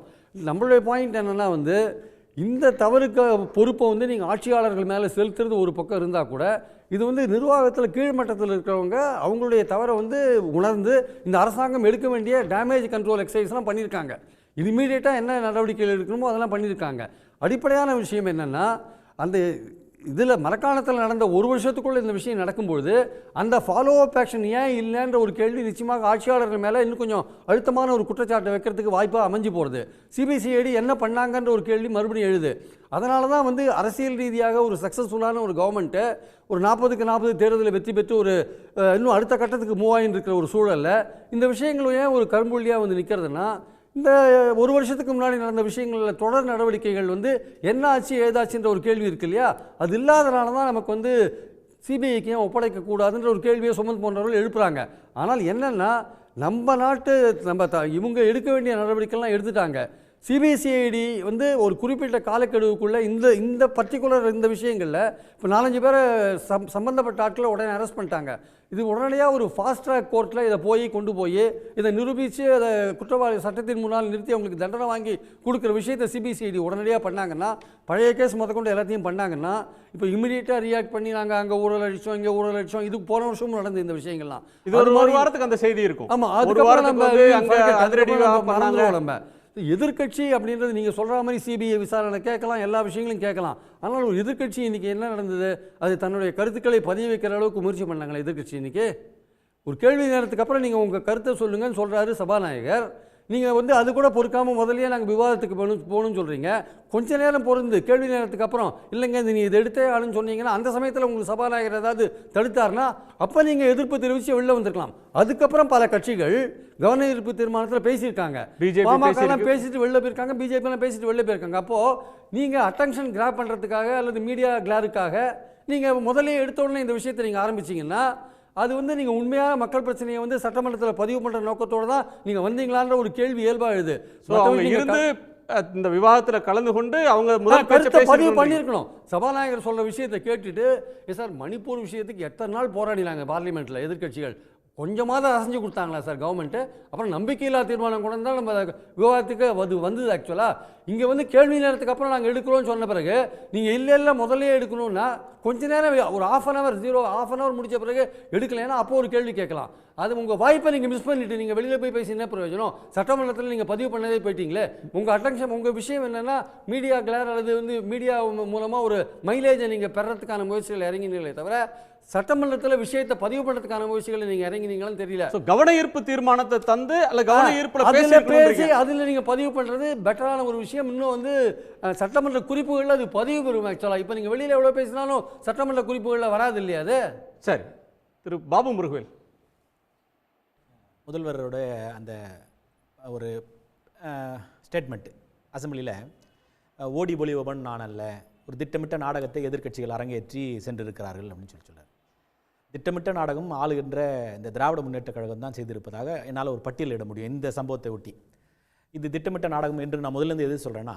நம்மளுடைய பாயிண்ட் என்னென்னா வந்து இந்த தவறுக்கு பொறுப்பை வந்து நீங்கள் ஆட்சியாளர்கள் மேலே செலுத்துறது ஒரு பக்கம் இருந்தால் கூட இது வந்து நிர்வாகத்தில் கீழ்மட்டத்தில் இருக்கிறவங்க அவங்களுடைய தவறை வந்து உணர்ந்து இந்த அரசாங்கம் எடுக்க வேண்டிய டேமேஜ் கண்ட்ரோல் எக்ஸசைஸ்லாம் பண்ணியிருக்காங்க. இது இமீடியட்டாக என்ன நடவடிக்கைகள் எடுக்கணுமோ அதெல்லாம் பண்ணியிருக்காங்க. அடிப்படையான விஷயம் என்னென்னா, அந்த இதில் மரக்காணத்தில் நடந்த ஒரு வருஷத்துக்குள்ளே இந்த விஷயம் நடக்கும்பொழுது அந்த ஃபாலோ அப் ஆக்ஷன் ஏன் இல்லைன்ற ஒரு கேள்வி நிச்சயமாக ஆட்சியாளர்கள் மேலே இன்னும் கொஞ்சம் அழுத்தமான ஒரு குற்றச்சாட்டை வைக்கிறதுக்கு வாய்ப்பாக அமைஞ்சு போகிறது. சிபிசிஐடி என்ன பண்ணாங்கன்ற ஒரு கேள்வி மறுபடியும் எழுது. அதனால தான் வந்து அரசியல் ரீதியாக ஒரு சக்ஸஸ்ஃபுல்லான ஒரு கவர்மெண்ட்டு ஒரு 40க்கு 40 தேர்தலில் வெற்றி பெற்று ஒரு இன்னும் அடுத்த கட்டத்துக்கு மூவ் ஆகின்னு இருக்கிற ஒரு சூழலில் இந்த விஷயங்களும் ஏன் ஒரு கரும்புள்ளியாக வந்து நிற்கிறதுனா, இந்த ஒரு வருஷத்துக்கு முன்னாடி நடந்த விஷயங்களில் தொடர் நடவடிக்கைகள் வந்து என்ன ஆச்சு ஏதாச்சுன்ற ஒரு கேள்வி இருக்கு இல்லையா, அது இல்லாதனால தான் நமக்கு வந்து சிபிஐக்கு ஏன் ஒப்படைக்கக்கூடாதுன்ற ஒரு கேள்வியை சுமந்து போன்றவர்கள் எழுப்புகிறாங்க. ஆனால் என்னென்னா, நம்ம நாட்டு இவங்க எடுக்க வேண்டிய நடவடிக்கைலாம் எடுத்துட்டாங்க. சிபிசிஐடி வந்து ஒரு குறிப்பிட்ட காலக்கெடுவுக்குள்ளே இந்த பர்டிகுலர் இந்த விஷயங்களில் இப்போ 4-5 பேரை சம்பந்தப்பட்ட ஆட்களை உடனே அரெஸ்ட் பண்ணிட்டாங்க. இது உடனடியாக ஒரு ஃபாஸ்ட் ட்ராக் கோர்ட்டில் இதை கொண்டு போய் இதை நிரூபித்து அதை குற்றவாளி சட்டத்தின் முன்னால் நிறுத்தி அவங்களுக்கு தண்டனை வாங்கி கொடுக்குற விஷயத்தை சிபிசிஐடி உடனடியாக பண்ணாங்கன்னா, பழைய கேஸ் முதற்கொண்டு எல்லாத்தையும் பண்ணாங்கன்னா, இப்போ இமீடியட்டாக ரியாக்ட் பண்ணி நாங்கள் அங்கே ஊழல் அடித்தோம் இங்கே ஊழல் அடித்தோம், இதுக்கு போன வருஷமும் நடந்து இந்த விஷயங்கள்லாம் இது ஒரு வாரத்துக்கு அந்த செய்தி இருக்கும். ஆமாம், அதுக்கப்புறம் நம்ம எதிர்க்கட்சி அப்படின்றது நீங்கள் சொல்கிற மாதிரி சிபிஐ விசாரணை கேட்கலாம், எல்லா விஷயங்களும் கேட்கலாம். ஆனால் ஒரு எதிர்க்கட்சி இன்றைக்கி என்ன நடந்தது, அது தன்னுடைய கருத்துக்களை பதிவு வைக்கிற அளவுக்கு முயற்சி பண்ணாங்களே எதிர்க்கட்சி. இன்றைக்கி ஒரு கேள்வி நேரத்துக்கு அப்புறம் நீங்கள் உங்கள் கருத்தை சொல்லுங்கன்னு சொல்கிறாரு சபாநாயகர். நீங்கள் வந்து அது கூட பொறுக்காமல் முதல்லையே நாங்கள் விவாதத்துக்கு போகணும்னு சொல்கிறீங்க. கொஞ்ச நேரம் பொருந்து கேள்வி நேரத்துக்கு அப்புறம் இல்லைங்க நீ இதை எடுத்தே ஆளுன்னு சொன்னீங்கன்னா அந்த சமயத்தில் உங்களுக்கு சபாநாயகர் ஏதாவது தடுத்தார்னா அப்போ நீங்கள் எதிர்ப்பு தெரிவித்து வெளில வந்திருக்கலாம். அதுக்கப்புறம் பல கட்சிகள் கவன ஈர்ப்பு தீர்மானத்தில் பேசியிருக்காங்க, பாமகலாம் பேசிட்டு வெளில போயிருக்காங்க, பிஜேபிலாம் பேசிட்டு வெளில போயிருக்காங்க. அப்போது நீங்கள் அட்டென்ஷன் கிராப் பண்ணுறதுக்காக அல்லது மீடியா கிளாருக்காக நீங்கள் முதலே எடுத்த உடனே இந்த விஷயத்தை நீங்கள் ஆரம்பிச்சிங்கன்னா அது வந்து நீங்கள் உண்மையான மக்கள் பிரச்சனையை வந்து சட்டமன்றத்தில் பதிவு பண்ணுற நோக்கத்தோடு தான் நீங்கள் வந்தீங்களான்ற ஒரு கேள்வி இயல்பாக எழுது. இருந்து இந்த விவாதத்தில் கலந்து கொண்டு அவங்க முதல் கருத்தை பதிவு பண்ணியிருக்கணும். சபாநாயகர் சொல்கிற விஷயத்தை கேட்டுட்டு சார் மணிப்பூர் விஷயத்துக்கு எத்தனை நாள் போராடினாங்க பார்லிமெண்ட்டில் எதிர்க்கட்சிகள், கொஞ்சமாவது அசைஞ்சு கொடுத்தாங்களா சார் கவர்மெண்ட்டு? அப்புறம் நம்பிக்கையில்லா தீர்மானம் கொண்டு வந்தால் நம்ம விவாதத்துக்கு வந்தது. ஆக்சுவலாக இங்கே வந்து கேள்வி நேரத்துக்கு அப்புறம் நாங்கள் எடுக்கிறோம்னு சொன்ன பிறகு நீங்கள் இல்லை முதல்ல எடுக்கணும்னா கொஞ்ச நேரம் ஒரு half an hour முடித்த பிறகு எடுக்கலைன்னா அப்போ ஒரு கேள்வி கேட்கலாம். அது உங்கள் வாய்ப்பை நீங்கள் மிஸ் பண்ணிவிட்டு நீங்கள் வெளியில் போய் பேசி என்ன பிரயோஜனம்? சட்டமன்றத்தில் நீங்கள் பதிவு பண்ணதே போயிட்டீங்களே. உங்கள் அட்டென்ஷன் உங்கள் விஷயம் என்னென்னா மீடியா கிளார் அல்லது வந்து மீடியா மூலமாக ஒரு மைலேஜை நீங்கள் பெறத்துக்கான முயற்சிகள் இறங்கினீங்களே தவிர சட்டமன்றத்தில் விஷயத்தை பதிவு பண்ணுறதுக்கான முயற்சிகளை நீங்கள் இறங்கினீங்களான்னு தெரியல. கவன ஈர்ப்பு தீர்மானத்தை தந்து அல்ல கவன ஈர்ப்பில் பேசி அதில் நீங்கள் பதிவு பண்ணுறது பெட்டரான ஒரு விஷயம். இன்னும் வந்து சட்டமன்ற குறிப்புகளில் அது பதிவு பெறும். ஆக்சுவலாக இப்போ நீங்கள் வெளியில் எவ்வளோ பேசினாலும் சட்டமன்ற குறிப்புகளில் வராது இல்லையா அது? சரி, திரு பாபு முருகவேல், முதல்வரோட அந்த ஒரு ஸ்டேட்மெண்ட் அசம்பிளியில் ஓடி ஒளிவன் நான் அல்ல, ஒரு திட்டமிட்ட நாடகத்தை எதிர்க்கட்சிகள் அரங்கேற்றி சென்றிருக்கிறார்கள் அப்படின்னு சொல்கிறார். திட்டமிட்ட நாடகம் ஆளுகின்ற இந்த திராவிட முன்னேற்ற கழகம் தான் செய்திருப்பதாக என்னால் ஒரு பட்டியலிட முடியும் இந்த சம்பவத்தை ஒட்டி. இது திட்டமிட்ட நாடகம் என்று நான் முதலேருந்து எது சொல்கிறேன்னா,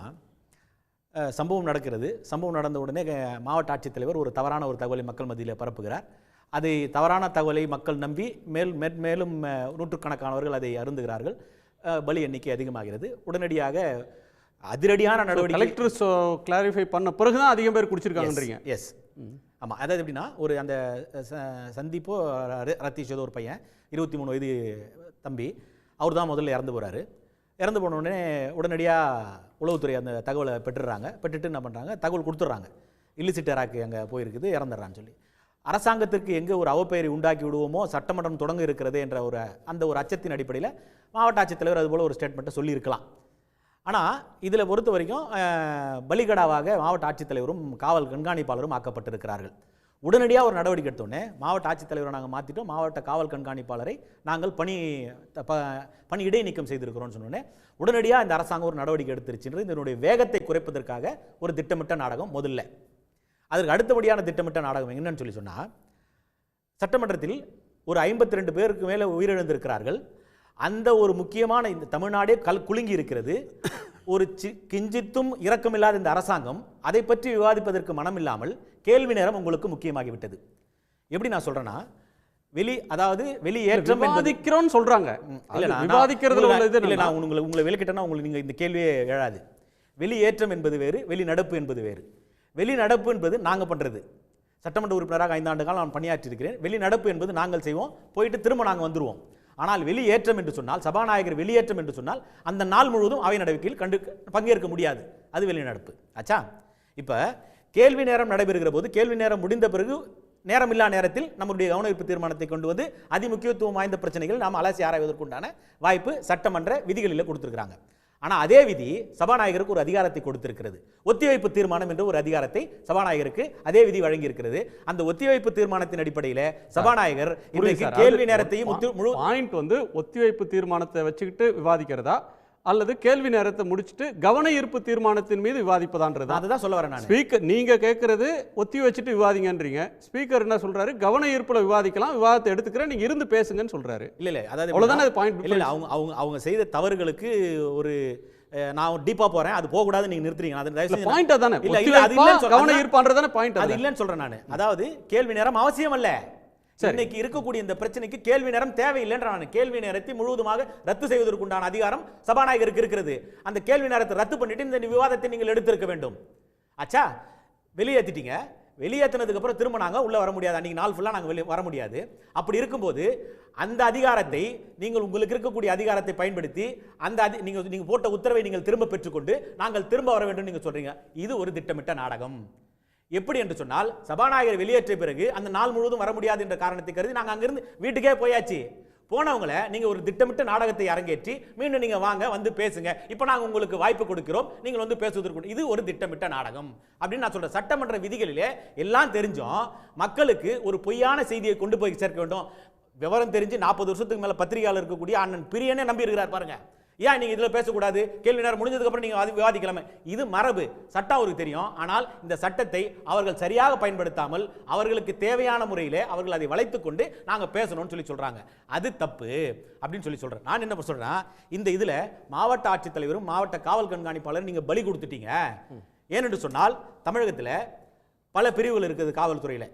சம்பவம் நடக்கிறது, சம்பவம் நடந்த உடனே மாவட்ட ஆட்சித்தலைவர் ஒரு தவறான ஒரு தகவலை மக்கள் மத்தியில் பரப்புகிறார். அதை தவறான தகவலை மக்கள் நம்பி மேலும் நூற்றுக்கணக்கானவர்கள் அதை அருந்துகிறார்கள். பலி எண்ணிக்கை அதிகமாகிறது. உடனடியாக அதிரடியான நடவடிக்கை கலெக்டர் கிளாரிஃபை பண்ண பிறகு தான் அதிகம் பேர் குடிச்சிருக்காங்கன்றீங்க. எஸ் ஆமாம். அதாவது எப்படின்னா, ஒரு அந்த சந்தீப்போ ரத்தீஷ் ஏதோ ஒரு பையன் 23 வயது தம்பி, அவர் தான் முதல்ல இறந்து போகிறாரு. இறந்து போனோடனே உடனடியாக உளவுத்துறை அந்த தகவலை பெற்றுட்டு என்ன பண்ணுறாங்க, தகவல் கொடுத்துட்றாங்க. இல்லிசிட் அட்டாக் அங்கே போயிருக்குது, இறந்துடுறான்னு சொல்லி. அரசாங்கத்திற்கு எங்கே ஒரு அவப்பெயரை உண்டாக்கி விடுவோமோ, சட்டமன்றம் தொடங்க இருக்கிறது என்ற ஒரு அச்சத்தின் அடிப்படையில் மாவட்ட ஆட்சித்தலைவர் அதுபோல் ஒரு ஸ்டேட்மெண்ட்டை சொல்லியிருக்கலாம். ஆனால் இதில் பொறுத்த வரைக்கும் பலிகடாவாக மாவட்ட ஆட்சித்தலைவரும் காவல் கண்காணிப்பாளரும் ஆக்கப்பட்டிருக்கிறார்கள். உடனடியாக ஒரு நடவடிக்கை எடுத்தோடனே மாவட்ட ஆட்சித்தலைவரை நாங்கள் மாற்றிட்டோம், மாவட்ட காவல் கண்காணிப்பாளரை நாங்கள் பணி இடைநீக்கம் செய்திருக்கிறோம்னு சொன்னோடனே உடனடியாக இந்த அரசாங்கம் ஒரு நடவடிக்கை எடுத்துருச்சுன்றது இதனுடைய வேகத்தை குறைப்பதற்காக ஒரு திட்டமிட்ட நாடகம் முதல்ல. அதற்கு அடுத்தபடியான திட்டமிட்ட நாடகம் என்னன்னு சொல்லி சொன்னால், சட்டமன்றத்தில் ஒரு 52 பேருக்கு மேலே உயிரிழந்திருக்கிறார்கள். அந்த ஒரு முக்கியமான இந்த தமிழ்நாடே குலுங்கி இருக்கிறது. ஒரு கிஞ்சித்தும் இரக்கமில்லாத இந்த அரசாங்கம் அதை பற்றி விவாதிப்பதற்கு மனமில்லாமல் கேள்வி நேரம் உங்களுக்கு முக்கியமாகிவிட்டது. எப்படி நான் சொல்றேன்னா, வெளியேற்றம் விவாதிக்கிறோம்னு சொல்றாங்க. விவாதிக்கிறதுல உள்ளது இல்லை, நான் உங்களை விளக்கிட்டேன்னா உங்களுக்கு நீங்க இந்த கேள்வியே எழாது. வெளியேற்றம் என்பது வேறு, வெளிநடப்பு என்பது வேறு. வெளிநடப்பு என்பது நாங்கள் பண்ணுறது. சட்டமன்ற உறுப்பினராக 5 ஆண்டு காலம் நான் பணியாற்றி இருக்கிறேன். வெளிநடப்பு என்பது நாங்கள் செய்வோம், போயிட்டு திரும்ப நாங்கள் வந்துடுவோம். ஆனால் வெளியேற்றம் என்று சொன்னால், சபாநாயகர் வெளியேற்றம் என்று சொன்னால் அந்த நாள் முழுவதும் அவை நடவடிக்கையில் பங்கேற்க முடியாது. அது வெளிநடப்பு ஆச்சா. இப்போ கேள்வி நேரம் நடைபெறுகிற போது, கேள்வி நேரம் முடிந்த பிறகு நேரமில்லா நேரத்தில் நம்முடைய கவனஈர்ப்பு தீர்மானத்தை கொண்டு வந்து அதிமுக்கியத்துவம் வாய்ந்த பிரச்சனைகள் நாம் அலசி ஆராய்வதற்குண்டான வாய்ப்பு சட்டமன்ற விதிகளில் கொடுத்துருக்காங்க. ஆனால் அதே விதி சபாநாயகருக்கு ஒரு அதிகாரத்தை கொடுத்திருக்கிறது. ஒத்திவைப்பு தீர்மானம் என்ற ஒரு அதிகாரத்தை சபாநாயகருக்கு அதே விதி வழங்கி இருக்கிறது. அந்த ஒத்திவைப்பு தீர்மானத்தின் அடிப்படையில் சபாநாயகர் கேள்வி நேரத்தையும் பாயிண்ட் வந்து ஒத்திவைப்பு தீர்மானத்தை வச்சுக்கிட்டு விவாதிக்கிறதா அல்லது கேள்வி நேரத்தை முடிச்சுட்டு கவன ஈர்ப்பு தீர்மானத்தின் மீது விவாதிப்பதான்றது. அதுதான் சொல்ல வரேன் நான். ஸ்பீக்கர் நீங்க கேட்கறது ஒத்தி வச்சுட்டு விவாதிங்கன்றீங்க. ஸ்பீக்கர் என்ன சொல்றாரு, கவன ஈர்ப்புல விவாதிக்கலாம், விவாதத்தை எடுத்துக்கிறேன், நீங்க இருந்து பேசுங்கன்னு சொல்றாரு. இல்ல அதாவது அவ்வளவுதானே பாயிண்ட். இல்ல அவங்க செய்த தவறுகளுக்கு ஒரு நான் டீப்பா போறேன், அது போக கூடாது, நீங்க நிறுத்துறீங்க. அது பாயிண்ட் அதானே. இல்ல அது இல்ல, கவன ஈர்ப்புன்றதானே பாயிண்ட். அது இல்லன்னு சொல்றேன் நான். அதாவது கேள்வி நேரம் அவசியம் அல்ல. இன்னைக்கு இருக்கக்கூடிய இந்த பிரச்சனைக்கு கேள்வி நேரம் தேவையில்லைன்ற கேள்வி நேரத்தை முழுவதுமாக ரத்து செய்வதற்குண்டான அதிகாரம் சபாநாயகருக்கு இருக்கிறது. அந்த கேள்வி நேரத்தை ரத்து பண்ணிட்டு இந்த விவாதத்தை நீங்கள் எடுத்திருக்க வேண்டும். ஆச்சா, வெளியேற்றிட்டீங்க. வெளியேற்றினதுக்கு அப்புறம் திரும்ப நாங்கள் உள்ள வர முடியாது. அன்னைக்கு நாள் ஃபுல்லாக நாங்கள் வர முடியாது. அப்படி இருக்கும்போது அந்த அதிகாரத்தை நீங்கள் உங்களுக்கு இருக்கக்கூடிய அதிகாரத்தை பயன்படுத்தி நீங்க போட்ட உத்தரவை நீங்கள் திரும்ப பெற்றுக்கொண்டு நாங்கள் திரும்ப வர வேண்டும் நீங்க சொல்றீங்க. இது ஒரு திட்டமிட்ட நாடகம். எப்படி என்று சொன்னால், சபாநாயகர் வெளியேற்ற பிறகு அந்த நாள் முழுவதும் வர முடியாது என்ற காரணத்தை கருதி நாங்கள் அங்கிருந்து வீட்டுக்கே போயாச்சு. போனவங்களை நீங்க ஒரு திட்டமிட்ட நாடகத்தை அரங்கேற்றி மீண்டும் நீங்க வாங்க வந்து பேசுங்க, இப்ப நாங்க உங்களுக்கு வாய்ப்பு கொடுக்கிறோம், நீங்கள் வந்து பேசுவதற்கு. இது ஒரு திட்டமிட்ட நாடகம் அப்படின்னு நான் சொல்றேன். சட்டமன்ற விதிகளிலே எல்லாம் தெரிஞ்சும் மக்களுக்கு ஒரு பொய்யான செய்தியை கொண்டு போய் சேர்க்க வேண்டும். விவரம் தெரிஞ்சு 40 வருஷத்துக்கு மேல பத்திரிகையாளர் இருக்கக்கூடிய அண்ணன் பிரியனே நம்பி இருக்கிறார் பாருங்க. ஏன் நீங்க இதுல பேசக்கூடாது, கேள்வி நேரம் முடிஞ்சதுக்கு அப்புறம் நீங்க விவாதிக்கலாமே. இது மரபு, சட்டம் அவருக்கு தெரியும். ஆனால் இந்த சட்டத்தை அவர்கள் சரியாக பயன்படுத்தாமல் அவர்களுக்கு தேவையான முறையிலே அவர்கள் அதை வளைத்துக் கொண்டு நாங்க பேசணும்னு சொல்லி சொல்றாங்க. அது தப்பு அப்படின்னு சொல்லி சொல்றேன். நான் என்ன சொல்றேன், இந்த இதுல மாவட்ட ஆட்சித்தலைவரும் மாவட்ட காவல் கண்காணிப்பாளரும் நீங்க பலி கொடுத்துட்டீங்க. ஏனென்று சொன்னால், தமிழகத்தில் பல பிரிவுகள் இருக்குது. காவல்துறையில்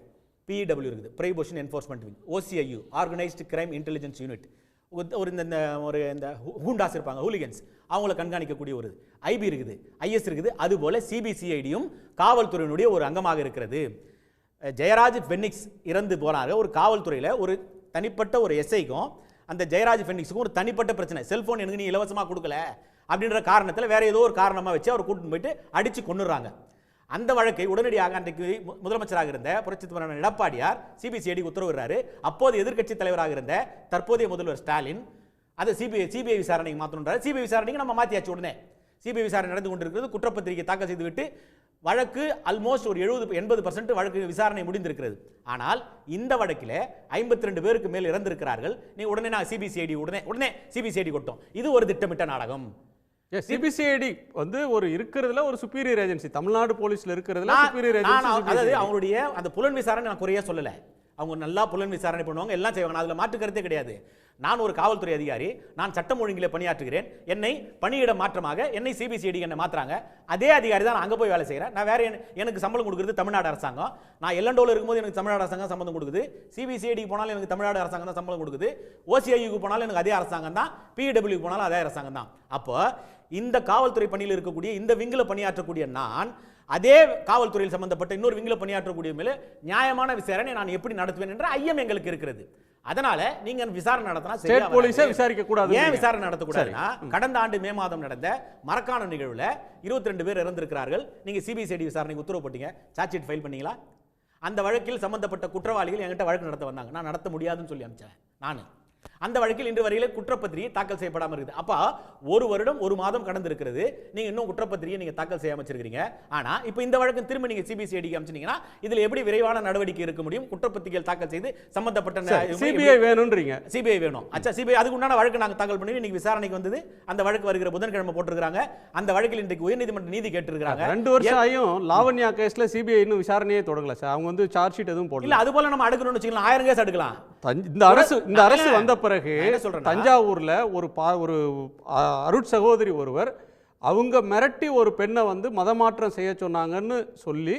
PEW இருக்குது, prohibition enforcement wing, OCIU organised crime intelligence unit, இந்த ஹூண்டாஸ் இருப்பாங்க, ஹூலிகன்ஸ், அவங்கள கண்காணிக்கக்கூடிய ஒரு IB இருக்குது, IS இருக்குது. அதுபோல CBCIDயும் காவல்துறையினுடைய ஒரு அங்கமாக இருக்கிறது. ஜெயராஜ் ஃபெனிக்ஸ் இறந்து போனாங்க. ஒரு காவல்துறையில் ஒரு தனிப்பட்ட ஒரு SIக்கும் அந்த ஜெயராஜ் ஃபெனிக்ஸுக்கும் ஒரு தனிப்பட்ட பிரச்சனை. செல்போன் எனக்கு நீ இலவசமாக கொடுக்கல அப்படின்ற காரணத்தில் வேற ஏதோ ஒரு காரணமாக வச்சு அவர் கூட்டிட்டு போயிட்டு அடிச்சு கொண்டுறாங்க. அந்த வழக்கை உடனடியாக அன்றைக்கு முதலமைச்சராக இருந்த புரட்சி தலைவர் எடப்பாடியார் CBCID உத்தரவிடுறாரு. அப்போது எதிர்க்கட்சி தலைவராக இருந்த தற்போதைய முதல்வர் ஸ்டாலின் அதை சிபிஐ விசாரணைக்கு மாற்றணுன்றாரு. சிபிஐ விசாரணைக்கு நம்ம மாற்றியாச்சு. உடனே சிபிஐ விசாரணை நடந்து கொண்டிருக்கிறது. குற்றப்பத்திரிகை தாக்கல் செய்துவிட்டு வழக்கு ஆல்மோஸ்ட் ஒரு 70-80% வழக்கு விசாரணை முடிந்திருக்கிறது. ஆனால் இந்த வழக்கில் 52 பேருக்கு மேல் இறந்திருக்கிறார்கள். நீ உடனே நான் உடனே சிபிசிஐடி கொட்டோம். இது ஒரு திட்டமிட்ட நாடகம். சிபிசிஐடி வந்து ஒரு இருக்கிறதுல ஒரு சுப்பீரியர் ஏஜென்சி, தமிழ்நாடு போலீஸ்ல இருக்கிறதுல சுப்பீரியர் ஏஜென்சி. அதாவது அவங்களுடைய அந்த புலன் விசாரணை நான் குறைய சொல்லல. அவங்க நல்லா புலன் விசாரணை பண்ணுவாங்க, எல்லாம் செய்வாங்க, அதுல மாற்று கருத்தே கிடையாது. நான் ஒரு காவல்துறை அதிகாரி, நான் சட்டம் ஒழுங்கிலே பணியாற்றுகிறேன், என்னை பணியிட மாற்றமாக என்னை சிபிசிஐடி என்ன மாத்துறாங்க, அதே அதிகாரி தான் நான் அங்கே போய் வேலை செய்கிறேன். நான் வேற எனக்கு சம்பளம் கொடுக்குறது தமிழ்நாடு அரசாங்கம். நான் எல்லண்டோவில் இருக்கும்போது எனக்கு தமிழ்நாடு அரசாங்கம் சம்பளம் கொடுக்குது, சிபிசிஐடிக்கு போனாலும் எனக்கு தமிழ்நாடு அரசாங்கம் தான் சம்பளம் கொடுக்குது, ஓசிஐக்கு போனாலும் எனக்கு அதே அரசாங்கம் தான், பிடபிள்யூக்கு போனாலும் அதே அரசாங்கம் தான். அப்போ இந்த காவல்துறை பணியில் இருக்கக்கூடிய இந்த விங்கில் பணியாற்றக்கூடிய நான் அதே காவல்துறையில் சம்பந்தப்பட்ட இன்னொரு விங்கில் பணியாற்றக்கூடிய மேல நியாயமான விசாரணை நான் எப்படி நடத்துவேன் என்ற ஐயம் எங்களுக்கு இருக்கிறது. அதனால நீங்க விசாரணை நடத்தினா ஸ்டேட் போலீஸே விசாரிக்க கூடாது. ஏன் விசாரணை நடத்தக்கூடாதுன்னா, கடந்த ஆண்டு மே மாதம் நடந்த மரக்காணம் நிகழ்வுல 22 பேர் இறந்திருக்கிறார்கள். நீங்க சிபிசிஐடி விசாரணைக்கு உத்தரவு போட்டீங்க, சார்ஜ் ஷீட் ஃபைல் பண்ணீங்களா? அந்த வழக்கில் சம்பந்தப்பட்ட குற்றவாளிகள் என்கிட்ட வழக்கு நடத்த வந்தாங்க, நான் நடத்த முடியாதுன்னு சொல்லி அனுப்பிச்சேன். நான் அந்த வழக்கில் இன்று வரையிலே குற்றப்பத்திரிகை தாக்கல் செய்யப்படாமல் இருக்குது. அப்ப ஒரு வருடம் 1 மாதம் கடந்திருக்கிறது, நீங்க இன்னும் குற்றப்பத்திரிகை நீங்க தாக்கல் செய்யாம வச்சிருக்கீங்க. ஆனா இப்போ இந்த வழக்கு திரும்ப நீங்க சிபிசிஐடிக்கு அனுப்பிச்சீங்கன்னா இதுல எப்படி விரைவான நடவடிக்கை இருக்க முடியும்? குற்றப்பத்திரிகை தாக்கல் செய்து சம்பந்தப்பட்ட சிபிஐ வேணும்ன்றீங்க. சிபிஐ வேணும். அச்சா, சிபிஐ அதுக்கு உண்டான வழக்கு நாங்க தாக்கல் பண்ணி இன்னைக்கு விசாரணைக்கு வந்தது. அந்த வழக்கு வருகிற புதன்கிழமை போட்டிருக்காங்க. அந்த வழக்கில் இன்றைக்கு உயர்நீதிமன்ற நீதி கேட்டிருக்காங்க. 2 வருஷம் ஆயும் லாவண்யா கேஸ்ல சிபிஐ இன்னும் விசாரணையே தொடங்கல சார். அவங்க வந்து சார்ஜ் ஷீட் எதுவும் போடல. இல்ல அது போல நம்ம அடுக்கணும்னு வச்சுக்கலாம், 1000 கேஸ் அடுக்கலாம். இந்த அரசு வந்த பிறகு தஞ்சாவூர்ல ஒரு அருட் சகோதரி ஒருவர் அவங்க மிரட்டி ஒரு பெண்ணை வந்து மதமாற்றம் செய்ய சொன்னாங்கன்னு சொல்லி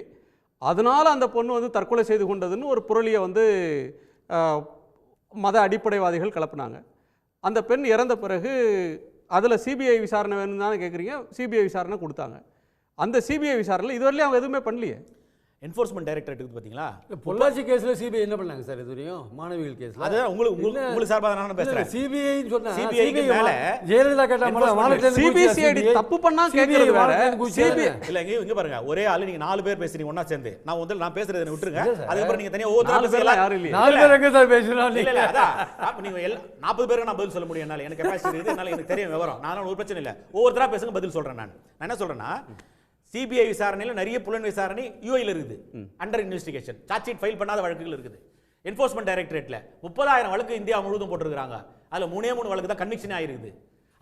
அதனால அந்த பொண்ணு வந்து தற்கொலை செய்து கொண்டதுன்னு ஒரு புரளியை வந்து மத அடிப்படைவாதிகள் கிளப்பினாங்க. அந்த பெண் இறந்த பிறகு அதில் சிபிஐ விசாரணை வேணும்னு தானே கேட்குறீங்க. சிபிஐ விசாரணை கொடுத்தாங்க. அந்த சிபிஐ விசாரணையில் இதுவரையிலும் அவங்க எதுவுமே பண்ணலையே. என்ஃபோர்ஸ்மென்ட் டைரக்டரேட் பாத்தீங்களா, பொள்ளாச்சி கேஸ்ல சிபிஐ என்ன பண்ணாங்க சார்? இதுவரையும் மாணவிகள் கேஸ்ல அது உங்களுக்கு சார்பாக நான் பேசுறேன். சிபிஐ சொன்னா சிபிஐக்கு மேல ஜெயலலிதா கேட்ட சிபிசிஐடி தப்பு பண்ணா கேக்குறது வேற. இல்ல இங்க பாருங்க, ஒரே ஆளு நீங்க 4 பேர் பேசுறீங்க ஒண்ணா சேர்ந்து. நான் பேசுறதை விட்டுருங்க, அதுக்கு அப்புறம் நீங்க தனியா ஒவ்வொரு பேசலாம். யாரும் இல்லையே. 4 பேர் எங்க சார் பேசணும்? இல்ல அதான் நீங்க 40 பேருக்கு நான் பதில் சொல்ல முடியும். என்னால எனக்கு கெபாசிட்டி இருக்குது, என்னால எனக்கு தெரியும் விவரம். நான் ஒரு பிரச்சனை இல்ல, ஒவ்வொருத்தரா பேசுங்க, பதில் சொல்றேன். நான் என்ன சொல்றேன்னா, சிபிஐ விசாரணையில் நிறைய புலன் விசாரணை யூஐல இருக்குது, under investigation, charge sheet file பண்ணாத வழக்குகள் இருக்குது. என்ஃபோர்ஸ்மென்ட் டைரக்டரேட்ல 30,000 வழக்கு இந்தியா முழுவதும் போட்டிருக்காங்க. அதுல 3 வழக்கு தான் கன்விக்ஷன் ஆயிருக்குது.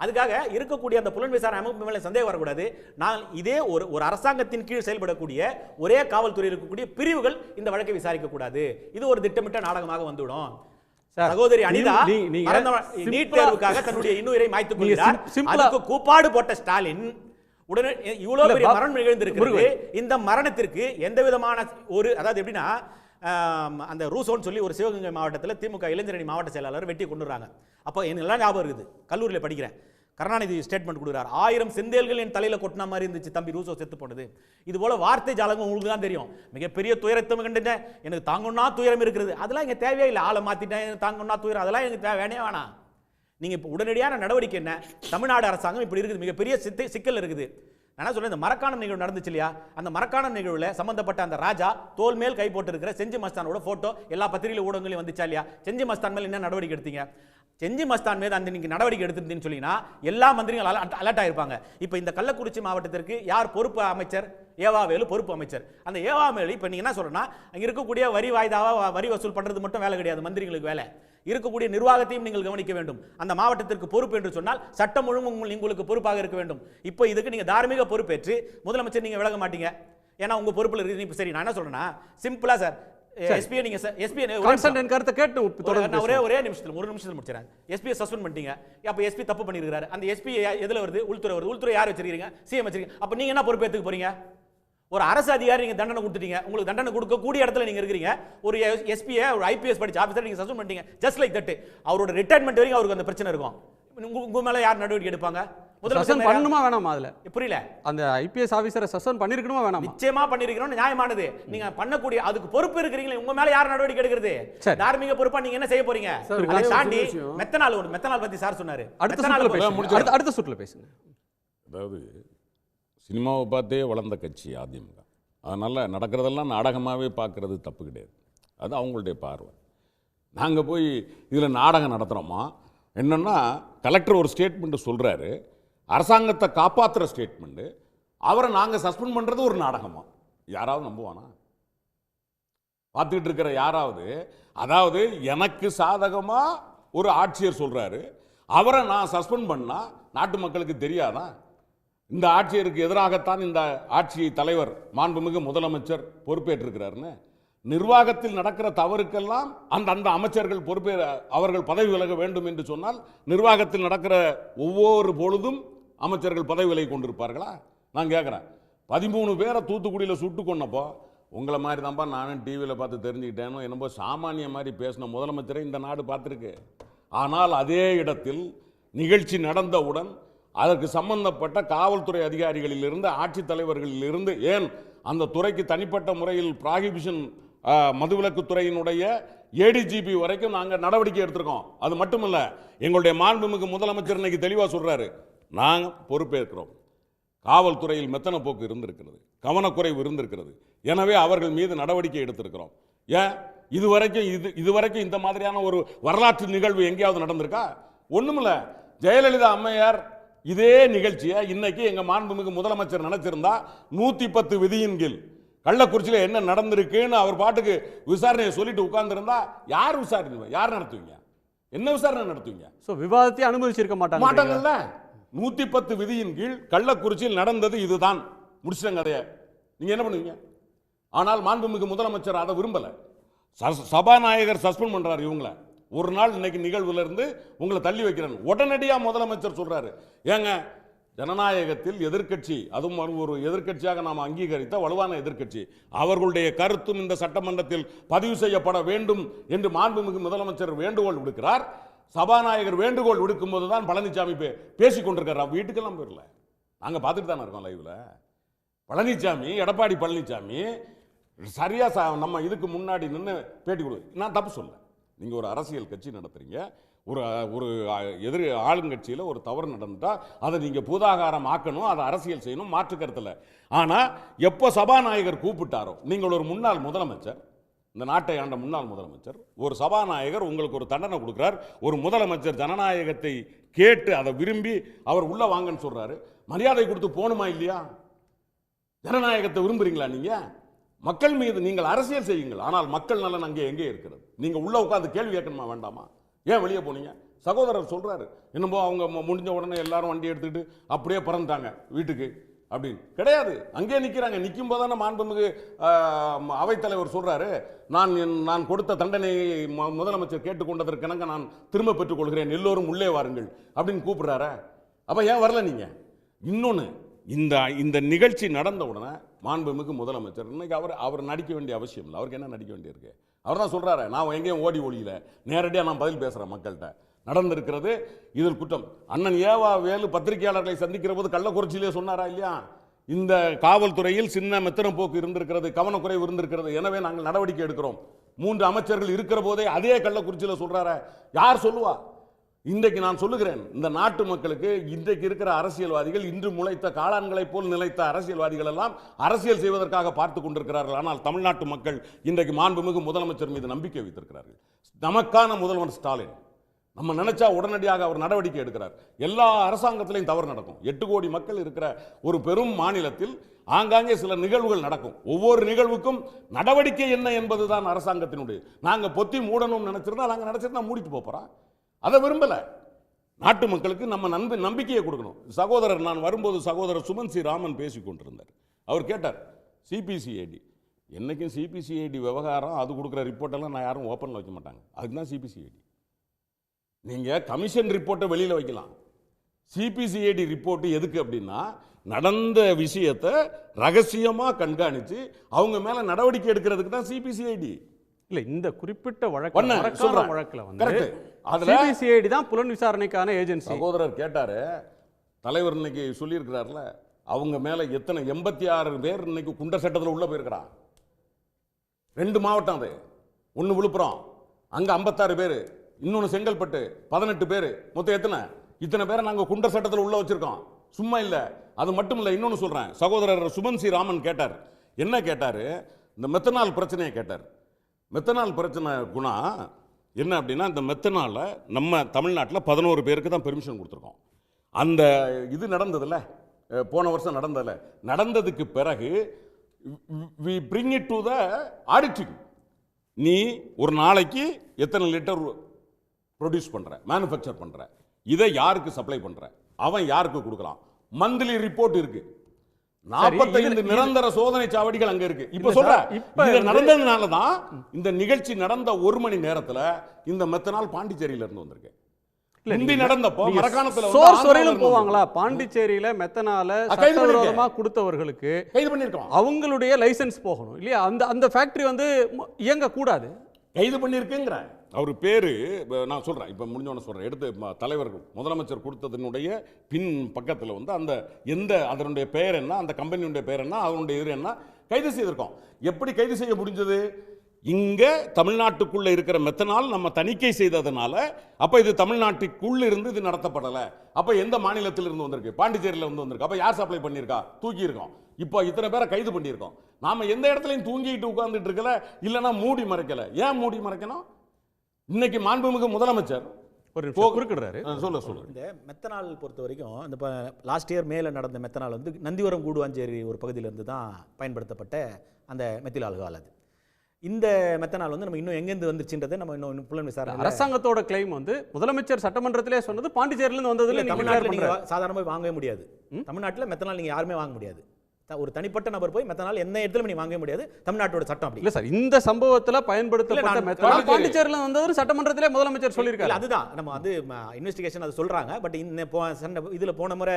அதுக்காக இருக்கக்கூடிய அந்த புலன் விசாரணை அமைப்பு மேல சந்தேகம் வரக்கூடாது. நான் இதே ஒரு அரசாங்கத்தின் கீழ் செயல்படக்கூடிய ஒரே காவல்துறையில் இருக்கக்கூடிய பிரிவுகள் இந்த வழக்கை விசாரிக்க கூடாது. இது ஒரு திட்டமிட்ட நாடகமாக வந்துவிடும். சகோதரி அனிதா நீட் தேர்வுக்காக தன்னுடைய இன்னுயிரை மாய்த்துக் கொள்கிறார். அதுக்கு கூப்பாடு போட்ட ஸ்டாலின் உடனே இவ்வளவு பெரிய மரணம் நிகழ்ந்திருக்கிறது. இந்த மரணத்திற்கு எந்த விதமான ஒரு, அதாவது எப்படின்னா, அந்த ரூசோன்னு சொல்லி ஒரு சிவகங்கை மாவட்டத்தில் திமுக இளைஞரணி மாவட்ட செயலாளர் வெட்டி கொண்டுறாங்க. அப்போ என்னெல்லாம் ஞாபகம் இருக்குது, கல்லூரியில் படிக்கிறேன். கருணாநிதி ஸ்டேட்மெண்ட் கொடுக்குறார், 1000 செந்தேல்கள் என் தலையில கொட்டின மாதிரி இருந்துச்சு தம்பி, ரூசோ செத்து போனது. இது போல வார்த்தை ஜாலகம் உங்களுக்கு தான் தெரியும். மிகப்பெரிய துயரத்தை கண்டுட்டேன், எனக்கு தாங்கொன்னா துயரம் இருக்கிறது, அதெல்லாம் இங்கே தேவையே இல்லை. ஆளை மாத்திட்டேன், தாங்கொன்னா துயரம், அதெல்லாம் எனக்கு வேணே வேணாம். நீங்க இப்போ உடனடியான நடவடிக்கை என்ன? தமிழ்நாடு அரசாங்கம் இப்படி இருக்குது, மிகப்பெரிய சிக்கல் இருக்குது. நான் சொல்றேன், இந்த மரக்காணம் நிகழ்வு நடந்துச்சு இல்லையா, அந்த மரக்காணம் நிகழ்வுல சம்பந்தப்பட்ட அந்த ராஜா தோல் மேல் கை போட்டு இருக்கிற செஞ்சி மஸ்தானோட போட்டோ எல்லா பத்திரிகை ஊடகங்களையும் வந்துச்சா இல்லையா? செஞ்சி மஸ்தான் மேல் என்ன நடவடிக்கை எடுத்தீங்க? செஞ்சி மஸ்தான் மீது அந்த நீங்க நடவடிக்கை எடுத்துருந்தீங்கன்னு சொல்லினா எல்லா மந்திரிகள் அலர்ட் ஆயிருப்பாங்க. இப்போ இந்த கள்ளக்குறிச்சி மாவட்டத்திற்கு யார் பொறுப்பு அமைச்சர்? ஏவாவேலு பொறுப்பு அமைச்சர். அந்த ஏவாவேலு இப்போ நீங்க என்ன சொல்றேன்னா, அங்க இருக்கக்கூடிய வரி வாய்தாவா வரி வசூல் பண்றது மட்டும் வேலை கிடையாது, மந்திரிகளுக்கு வேலை. இருக்கக்கூடிய நிர்வாகத்தையும் நீங்கள் கவனிக்க வேண்டும். அந்த மாவட்டத்திற்கு பொறுப்பு என்று சொன்னால் சட்டம் ஒழுங்கு உங்களுக்கு பொறுப்பாக இருக்க வேண்டும். இப்போ இதுக்கு நீங்க தார்மீக பொறுப்பேற்று முதலமைச்சர் நீங்க விலக மாட்டீங்க, ஏன்னா உங்க பொறுப்புல இருக்கு. சரி, நான் என்ன சொல்றேன்னா, சிம்பிளா சார், எஸ்பி நீங்க எஸ்பி கருத்தை கேட்டு ஒரே நிமிஷத்துல முடிச்சறேன். எஸ்பி சஸ்பெண்ட் பண்ணிட்டீங்க. அப்ப எஸ்பி தப்பு பண்ணிருக்காரு. அந்த எஸ்பி எதுல வருது? உள்துறை வருது. உள்துறை யார் வச்சிருக்கீங்க? சிஎம் வச்சிருக்கீங்க. அப்ப நீங்க என்ன பொறுப்பு ஏத்துக்க போறீங்க? ஒரு அரசு அதிகாரி நீங்க தண்டனை கொடுத்துட்டீங்க, உங்களுக்கு தண்டனை கொடுக்க கூடிய இடத்துல நீங்க இருக்கீங்க. ஒரு எஸ்பியை, ஒரு ஐபிஎஸ் படிச்ச ஆபீசர் நீங்க சஸ்பெண்ட் பண்ணிட்டீங்க. Just like that. அவரோட ரிட்டையர்மென்ட் வரைக்கும் அவருக்கு அந்த பிரச்சனை இருக்கும். உங்க மேல யார் நடவடிக்கை எடுப்பாங்க? முதல்ல பண்ணணுமா வேணாமா? அதுல புரியல, அந்த ஐபிஎஸ் ஆபீசரை சஸ்பெண்ட் பண்ணிருக்கணுமா வேணாமா? நிச்சயமா பண்ணிருக்கணும், நியாயமானது. நீங்க பண்ணக்கூடிய அதுக்கு பொறுப்பு இருக்கிறீங்களே, உங்க மேல யார் நடவடிக்கை எடுக்கிறது? தார்மீக பொறுப்பா நீங்க என்ன செய்ய போறீங்க? அதை தாண்டி மெத்தனால் பத்தி சார் சொன்னாரு. அடுத்த சுற்றுல பேசுங்க. அதாவது சினிமாவை பார்த்தே வளர்ந்த கட்சி அதிமுக. அதனால் நடக்கிறதெல்லாம் நாடகமாகவே பார்க்குறது தப்பு கிடையாது, அது அவங்களுடைய பார்வை. நாங்கள் போய் இதில் நாடகம் நடத்துகிறோமா என்னென்னா, கலெக்டர் ஒரு ஸ்டேட்மெண்ட்டு சொல்கிறாரு, அரசாங்கத்தை காப்பாற்றுற ஸ்டேட்மெண்ட்டு, அவரை நாங்கள் சஸ்பெண்ட் பண்ணுறது ஒரு நாடகமா? யாராவது நம்புவானா? பார்த்துக்கிட்டு இருக்கிற யாராவது? அதாவது எனக்கு சாதகமாக ஒரு ஆட்சியர் சொல்கிறாரு, அவரை நான் சஸ்பெண்ட் பண்ணால் நாட்டு மக்களுக்கு தெரியாதா? இந்த ஆட்சியருக்கு எதிராகத்தான் இந்த ஆட்சி தலைவர் மாண்புமிகு முதலமைச்சர் பொறுப்பேற்றிருக்கிறாருன்னு நிர்வாகத்தில் நடக்கிற தவறுக்கெல்லாம் அந்த அமைச்சர்கள் பொறுப்பே அவர்கள் பதவி விலக வேண்டும் என்று சொன்னால் நிர்வாகத்தில் நடக்கிற ஒவ்வொரு பொழுதும் அமைச்சர்கள் பதவி விலகி கொண்டிருப்பார்களா? நான் கேட்குறேன். 13 பேரை தூத்துக்குடியில் சுட்டு கொன்னப்போ உங்களை மாதிரி தான்ப்பா நானும் டிவியில் பார்த்து தெரிஞ்சுக்கிட்டேனோ என்னப்போ சாமானிய மாதிரி பேசின முதலமைச்சரை இந்த நாடு பார்த்துருக்கு. ஆனால் அதே இடத்தில் நிகழ்ச்சி நடந்தவுடன் அதற்கு சம்பந்தப்பட்ட காவல்துறை அதிகாரிகளிலிருந்து ஆட்சித்தலைவர்களிலிருந்து ஏன் அந்த துறைக்கு தனிப்பட்ட முறையில் ப்ராகிபிஷன் மதுவிலக்குத்துறையினுடைய ஏடிஜிபி வரைக்கும் நாங்கள் நடவடிக்கை எடுத்திருக்கோம். அது மட்டுமல்ல, எங்களுடைய மாண்புமிகு முதலமைச்சர் இன்னைக்கு தெளிவாக சொல்றாரு, நாங்கள் பொறுப்பேற்கிறோம். காவல்துறையில் மெத்தன போக்கு இருந்திருக்கிறது, கவனக்குறைவு இருந்திருக்கிறது, எனவே அவர்கள் மீது நடவடிக்கை எடுத்திருக்கிறோம். ஏன் இதுவரைக்கும் இந்த மாதிரியான ஒரு வரலாற்று நிகழ்வு எங்கேயாவது நடந்திருக்கா? ஒண்ணுமில்ல. ஜெயலலிதா அம்மையார் இதே நிகழ்ச்சியை இன்னைக்கு எங்க மாண்புமிகு முதலமைச்சர் நினைச்சிருந்தா 110 விதியின் கீழ் கள்ளக்குறிச்சியில் என்ன நடந்திருக்குன்னு அவர் பாட்டுக்கு விசாரணையை சொல்லிட்டு உட்கார்ந்துருந்தா யார் விசாரணை, யார் நடத்துவீங்க? என்ன விசாரணை நடத்துவீங்க? விவாதத்தை அனுமதிச்சிருக்க மாட்டாங்கல்ல. 110 விதியின் கீழ் கள்ளக்குறிச்சியில் நடந்தது இதுதான், முடிச்சிட்டாங்க கதையை. நீங்க என்ன பண்ணுவீங்க? ஆனால் மாண்புமிகு முதலமைச்சர் அதை விரும்பல. சபாநாயகர் சஸ்பெண்ட் பண்றாரு இவங்களை. ஒரு நாள் இன்னைக்கு நிகழ்வுல இருந்து உங்களை தள்ளி வைக்கிறேன். உடனடியாக முதலமைச்சர் சொல்றாரு, ஏங்க ஜனநாயகத்தில் எதிர்க்கட்சி, அதுவும் ஒரு எதிர்க்கட்சியாக நாம் அங்கீகரித்த வலுவான எதிர்க்கட்சி, அவர்களுடைய கருத்தும் இந்த சட்டமன்றத்தில் பதிவு செய்யப்பட வேண்டும் என்று மாண்புமிகு முதலமைச்சர் வேண்டுகோள் விடுக்கிறார். சபாநாயகர் வேண்டுகோள் விடுக்கும் போதுதான் பழனிசாமி பேசிக் கொண்டிருக்கிறார். வீட்டுக்கெல்லாம் போயிடல, நாங்க பார்த்துட்டு தானே இருக்கோம் லைவ்ல. பழனிசாமி, எடப்பாடி பழனிசாமி சரியா நம்ம இதுக்கு முன்னாடி நின்று பேட்டி கொடு. நான் தப்பு சொல்ல, நீங்க ஒரு அரசியல் கட்சி நடத்துறீங்க, ஒரு எதிர் ஆளுங்கட்சியில் ஒரு தவறு நடந்துட்டா அதை நீங்க பூதாகாரம் ஆக்கணும், அதை அரசியல் செய்யணும், மாற்று கருத்துல. ஆனா எப்போ சபாநாயகர் கூப்பிட்டாரோ, நீங்கள் ஒரு முன்னாள் முதலமைச்சர், இந்த நாட்டை ஆண்ட முன்னாள் முதலமைச்சர், ஒரு சபாநாயகர் உங்களுக்கு ஒரு தண்டனை கொடுக்கிறார், ஒரு முதலமைச்சர் ஜனநாயகத்தை கேட்டு அதை விரும்பி அவர் உள்ள வாங்கன்னு சொல்றாரு, மரியாதை கொடுத்து போகணுமா இல்லையா? ஜனநாயகத்தை விரும்புறீங்களா நீங்க? மக்கள் மீது நீங்கள் அரசியல் செய்யுங்கள், ஆனால் மக்கள் நலன் அங்கே எங்கே இருக்கிறது? நீங்க உள்ள உட்காந்து கேள்வி கேட்கணுமா வேண்டாமா? ஏன் வெளியே போனீங்க? சகோதரர் சொல்றாரு, என்னமோ அவங்க முடிஞ்ச உடனே எல்லாரும் வண்டி எடுத்துக்கிட்டு அப்படியே பறந்துட்டாங்க வீட்டுக்கு அப்படின்னு. கிடையாது, அங்கே நிற்கிறாங்க. நிற்கும் போதான மாண்புமிகு அவைத்தலைவர் சொல்றாரு, நான் கொடுத்த தண்டனையை முதலமைச்சர் கேட்டுக்கொண்டதற்கெனங்க நான் திரும்ப பெற்றுக் கொள்கிறேன், எல்லோரும் உள்ளே வாருங்கள் அப்படின்னு கூப்பிடுறாரு. அப்ப ஏன் வரல நீங்க? இன்னொன்னு, இந்த நிகழ்ச்சி நடந்த உடனே மாண்புமிகு முதலமைச்சர் இன்னைக்கு அவர் நடிக்க வேண்டிய அவசியம் இல்லை. அவருக்கு என்ன நடிக்க வேண்டியிருக்கு? அவர் தான் சொல்றாரு, நான் எங்கேயும் ஓடி ஒளியில, நேரடியாக நான் பதில் பேசுறேன் மக்கள்கிட்ட. நடந்திருக்கிறது இதில் குற்றம். அண்ணன் ஏவா வேலு பத்திரிகையாளர்களை சந்திக்கிற போது கள்ளக்குறிச்சியிலே சொன்னாரா இல்லையா? இந்த காவல்துறையில் சின்ன மெத்தன போக்கு இருந்திருக்கிறது, கவனக்குறைவு இருந்திருக்கிறது, எனவே நாங்கள் நடவடிக்கை எடுக்கிறோம். 3 அமைச்சர்கள் இருக்கிற போதே அதே கள்ளக்குறிச்சியில் சொல்றாரு. யார் சொல்லுவா? இன்றைக்கு நான் சொல்லுகிறேன், இந்த நாட்டு மக்களுக்கு இன்றைக்கு இருக்கிற அரசியல்வாதிகள், இன்று முளைத்த காளான்களை போல் நிலைத்த அரசியல்வாதிகள் எல்லாம் அரசியல் செய்வதற்காக பார்த்து கொண்டிருக்கிறார்கள். ஆனால் தமிழ்நாட்டு மக்கள் இன்றைக்கு மாண்புமிகு முதலமைச்சர் மீது நம்பிக்கை வைத்திருக்கிறார்கள். நமக்கான முதல்வர் ஸ்டாலின், நம்ம நினைச்சா உடனடியாக அவர் நடவடிக்கை எடுக்கிறார். எல்லா அரசாங்கத்திலையும் தவறு நடக்கும். 8 கோடி மக்கள் இருக்கிற ஒரு பெரும் மாநிலத்தில் ஆங்காங்கே சில நிகழ்வுகள் நடக்கும். ஒவ்வொரு நிகழ்வுக்கும் நடவடிக்கை என்ன என்பதுதான் அரசாங்கத்தினுடைய. நாங்க பொத்தி மூடணும்னு நினைச்சிருந்தா மூடிட்டு போறோம். அதை விரும்பல. நாட்டு மக்களுக்கு நம்ம நம்பிக்கையை கொடுக்கணும். சகோதரர், நான் வரும்போது சகோதரர் சுமன் சி ராமன் பேசிக் கொண்டிருந்தார். அவர் கேட்டார், சிபிசிஐடி என்னைக்கும் சிபிசிஐடி விவகாரம், அது கொடுக்குற ரிப்போர்ட்டெல்லாம் நான் யாரும் ஓப்பனில் வைக்க மாட்டாங்க. அதுதான் சிபிசிஐடி. நீங்க கமிஷன் ரிப்போர்ட்டை வெளியில வைக்கலாம். சிபிசிஐடி ரிப்போர்ட் எதுக்கு அப்படின்னா, நடந்த விஷயத்தை ரகசியமா கண்காணிச்சு அவங்க மேல நடவடிக்கை எடுக்கிறதுக்கு தான் சிபிசிஐடி. இல்ல, இந்த குறிப்பிட்ட வழக்குல வந்து சிபிசிஐடி தான் புலன் விசாரணைக்கான ஏஜென்சி. சகோதரர் கேட்டாரு, தலைவர் இன்னைக்கு சொல்லி இருக்கிறார்ல, அவங்க மேல எத்தனை 86 பேர் இன்னைக்கு குண்டர் சட்டத்தில் உள்ள போயிருக்கிறான். 2 மாவட்டம், அது ஒன்னு விழுப்புரம், அங்க 56 பேர், இன்னொன்னு செங்கல்பட்டு 18 பேர், மொத்தம் இத்தனை பேரை நாங்க குண்டர் சட்டத்தில் உள்ள வச்சிருக்கோம். சும்மா இல்ல. அது மட்டும் இல்ல, இன்னொன்னு சொல்றேன். சகோதரர் சுமன் சி ராமன் கேட்டார். என்ன கேட்டாரு? இந்த மெத்தனால் பிரச்சனையை கேட்டார். மெத்தனால் பிரச்சனை குணா என்ன அப்படின்னா, இந்த மெத்தனால நம்ம தமிழ்நாட்டில் 11 பேருக்கு தான் பெர்மிஷன் கொடுத்துருக்கோம். அந்த இது நடந்ததில்ல, போன வருஷம் நடந்ததுக்கு பிறகு we bring it to the auditing. நீ ஒரு நாளைக்கு எத்தனை லிட்டர் ப்ரொடியூஸ் பண்ற, மேனுஃபேக்சர் பண்ற, இதை யாருக்கு சப்ளை பண்ற, அவன் யாருக்கு கொடுக்கலாம், மந்த்லி ரிப்போர்ட் இருக்கு. 45 நிரந்தர சோதனை சாவடிகள் அங்க இருக்கு. இப்ப சொல்றேன், இது நடந்ததுனால தான் இந்த நிகழ்ச்சி நடந்த 1 மணி நேரத்துல இந்த மெத்தனால் பாண்டிச்சேரியில இருந்து வந்திருக்கு. முந்தி நடந்தப்போ மரக்காணத்துல சோர்ஸ் வரையிலும் போவாங்களா? பாண்டிச்சேரியில மெத்தனால சட்டவிரோதமா கொடுத்தவர்களுக்கு கைது பண்ணிருக்கோம். அவங்களுடைய லைசென்ஸ் போகணும் இல்லையா? அந்த ஃபேக்டரி வந்து இயங்க கூடாது. கைது பண்ணியிருக்குங்கிற அவர் பேரு நான் சொல்றேன், இப்ப முடிஞ்சோன்னு சொல்றேன். எடுத்து தலைவர்கள் முதலமைச்சர் கொடுத்ததனுடைய பின் பக்கத்துல வந்து அந்த எந்த அதனுடைய பெயர் என்ன, அந்த கம்பெனியுடைய பெயர் என்ன, அதனுடைய இது என்ன, கைது செய்திருக்கோம். எப்படி கைது செய்ய முடிஞ்சது? இங்க தமிழ்நாட்டுக்குள்ள இருக்கிற மெத்தனால் நம்ம தணிக்கை செய்ததனால, அப்ப இது தமிழ்நாட்டுக்குள்ள இருந்து இது நடத்தப்படல. அப்ப எந்த மாநிலத்தில் இருந்து வந்திருக்கு? பாண்டிச்சேரியில இருந்து வந்திருக்கு. அப்ப யார் சப்ளை பண்ணிருக்கா? தூக்கி இருக்கோம். இப்போ இத்தனை பேரை கைது பண்ணியிருக்கோம். நாம எந்த இடத்துலையும் தூங்கிட்டு உட்கார்ந்துட்டு இருக்கல, இல்லைன்னா மூடி மறைக்கல. ஏன் மூடி மறைக்கணும்? இன்னைக்கு மாண்புமிகு முதலமைச்சர் குறுக்கிடுறாரு. சொல்ல இந்த மெத்தனால் பொறுத்த வரைக்கும் இந்த லாஸ்ட் இயர் மேல நடந்த மெத்தனால் வந்து நந்திவரம் கூடுவாஞ்சேரி ஒரு பகுதியிலிருந்து தான் பயன்படுத்தப்பட்ட அந்த மெத்தில் ஆல்கஹால். அது இந்த மெத்தனால் வந்து நம்ம இன்னும் எங்கேருந்து வந்துச்சுன்றதை நம்ம இன்னும் புலன் விசாரணை. அரசாங்கத்தோட கிளைம் வந்து முதலமைச்சர் சட்டமன்றத்திலே சொன்னது பாண்டிச்சேரியிலிருந்து வந்ததுல தமிழ்நாட்டில் நீங்க சாதாரணமாக வாங்கவே முடியாது. தமிழ்நாட்டில் மெத்தனால் நீங்க யாருமே வாங்க முடியாது. ஒரு தனிப்பட்ட நபர் போய் மெத்தனால் எந்த இடத்துல நீங்க வாங்கவே முடியாது. தமிழ்நாட்டோட சட்டம் அப்படி இல்ல சார். இந்த சம்பவத்துல பயன்படுத்தப்பட்ட மெத்தனால் பாண்டிச்சேரியில வந்தது சட்டமன்றத்திலே முதலமைச்சர் சொல்லியிருக்காரு. அதுதான் நம்ம வந்து இன்வெஸ்டிகேஷன் அது சொல்றாங்க. பட் இந்த இதுல போன முறை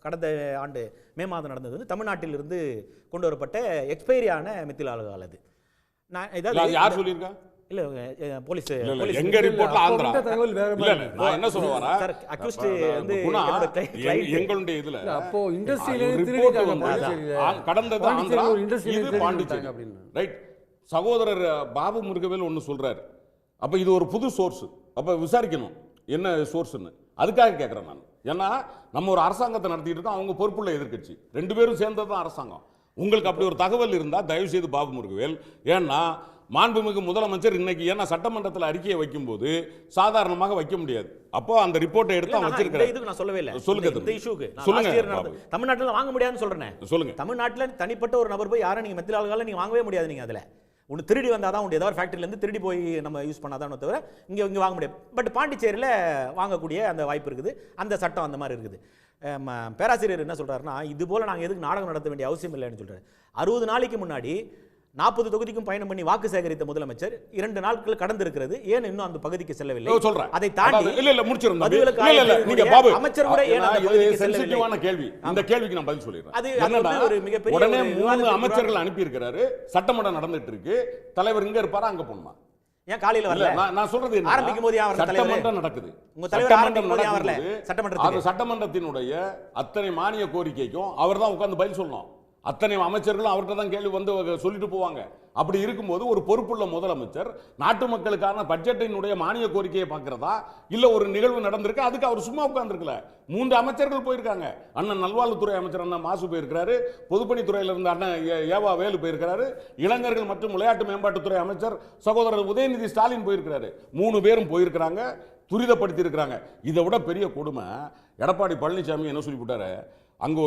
கடந்த ஆண்டு மே மாதம் நடந்தது வந்து தமிழ்நாட்டிலிருந்து கொண்டு வரப்பட்ட எக்ஸ்பைரியான மெத்தில் ஆல்கஹால். அது நான் யார் சொல்லியிருக்கா? இல்ல போலீஸ் எங்க ரிப்போர்ட்ல ஆந்திரா இல்ல நான் என்ன சொல்ல வரேன் சார், அக்யூஸ்ட் வந்து எங்களுடைய இதுல அப்போ இண்டஸ்ட்ரியில கடந்தது ஆந்திரா, இது பாண்டிச்சேரி. ரைட். சகோதரர் பாபு முருகவேல் ஒன்னு சொல்றாரு. அப்ப இது ஒரு புது சோர்ஸ். அப்ப விசாரிக்கணும் என்ன சோர்ஸ்னு. அதுக்காக கேட்கிறேன் நான். ஏன்னா நம்ம ஒரு அரசாங்கத்தை நடத்திட்டு இருக்கோம், அவங்க பொறுப்புள்ள எதிர்க்கட்சி, 2 பேரும் சேர்ந்தது தான் அரசாங்கம். உங்களுக்கு அப்படி ஒரு தகவல் இருந்தா தயவு செய்து பாபு முருகவேல், ஏன்னா மாண்புமிகு முதலமைச்சர் இன்னைக்கு ஏன்னா சட்டமன்றத்தில் அறிக்கையை வைக்கும் போது சாதாரணமாக வைக்க முடியாது. அப்போ அந்த ரிப்போர்ட்டை எடுத்து வச்சிருக்கேன். நான் சொல்லவே இல்லை. சொல்லுங்க. இந்த இஷ்யூக்கு சொல்லுங்க. தமிழ்நாட்டில் வாங்க முடியாதுன்னு சொல்றேன். சொல்லுங்க. தமிழ்நாட்டில் தனிப்பட்ட ஒரு நபர் போய் யாரும் நீங்க மெத்தில் ஆல்கஹால் நீங்க வாங்கவே முடியாது. நீங்க அதுல ஒன்று திருடி வந்தாதான் உண்டு. ஏதாவது ஃபேக்டரியிலேருந்து திருடி போய் நம்ம யூஸ் பண்ணாதான் தவிர இங்கே வாங்க முடியாது. பட் பாண்டிச்சேரியில் வாங்கக்கூடிய அந்த வாய்ப்பு இருக்குது. அந்த சட்டம் அந்த மாதிரி இருக்குது. பேராசிரியர் என்ன சொல்றாருன்னா, இது போல நாங்கள் எதுக்கு நாடகம் நடத்த வேண்டிய அவசியம் இல்லைன்னு சொல்றாரு. 60 நாளைக்கு முன்னாடி 40 தொகுதிக்கும் பயணம் பண்ணி வாக்கு சேகரித்த முதலமைச்சர் 2 நாட்கள் கடந்து இருக்கிறது. ஏன் இன்னும் அந்த பகுதிக்கு செல்லவில்லை? சொல்றேன். அதை தாண்டி இல்ல முடிச்சிருந்தோம். நீங்க பாபு அமைச்சர் கூட ஏன் அந்த பகுதிக்கு செல்லவில்லை? கேள்வி. இந்த கேள்விக்கு நான் பதில் சொல்லிடுறேன். அது ஒரு மிகப்பெரிய உடனே 3 அமைச்சர்கள் அனுப்பி இருக்கிறாரு. சட்டமன்றம் நடந்துட்டு இருக்கு. தலைவர் இங்க இருப்பாரு, அங்க போணுமா? ஏன் காலையில வரல? நான் சொல்றது என்ன, ஆரம்பிக்கும் போது யார் வரல? சட்டமன்றம் நடக்குது. உங்க தலைவர் ஆரம்பிக்கும் போது யார் வரல? சட்டமன்றத்துக்கு. அது சட்டமன்றத்தினுடைய அத்தனை மானிய கோரிக்கைக்கும் அவர்தான் உட்கார்ந்து பதில் சொல்லணும். அத்தனை அமைச்சர்களும் அவர்கிட்ட தான் கேள்வி வந்து சொல்லிட்டு போவாங்க. அப்படி இருக்கும்போது ஒரு பொறுப்புள்ள முதலமைச்சர் நாட்டு மக்களுக்கான பட்ஜெட்டினுடைய மானிய கோரிக்கையை பார்க்கிறதா இல்ல ஒரு நிகழ்வு நடந்திருக்கு அதுக்கு அவர் சும்மா உட்கார்ந்துருக்கல. 3 அமைச்சர்கள் போயிருக்காங்க. அண்ணன் நல்வாழ்வுத்துறை அமைச்சர் அண்ணன் மாசு போயிருக்கிறாரு. பொதுப்பணித்துறையில இருந்த அண்ணன் ஏவா வேலு போயிருக்கிறாரு. இளைஞர்கள் மற்றும் விளையாட்டு மேம்பாட்டுத்துறை அமைச்சர் சகோதரர் உதயநிதி ஸ்டாலின் போயிருக்கிறாரு. 3 பேரும் போயிருக்கிறாங்க, துரிதப்படுத்தி இருக்கிறாங்க. இதை விட பெரிய கொடுமை எடப்பாடி பழனிசாமி என்ன சொல்லிவிட்டாரு, அங்க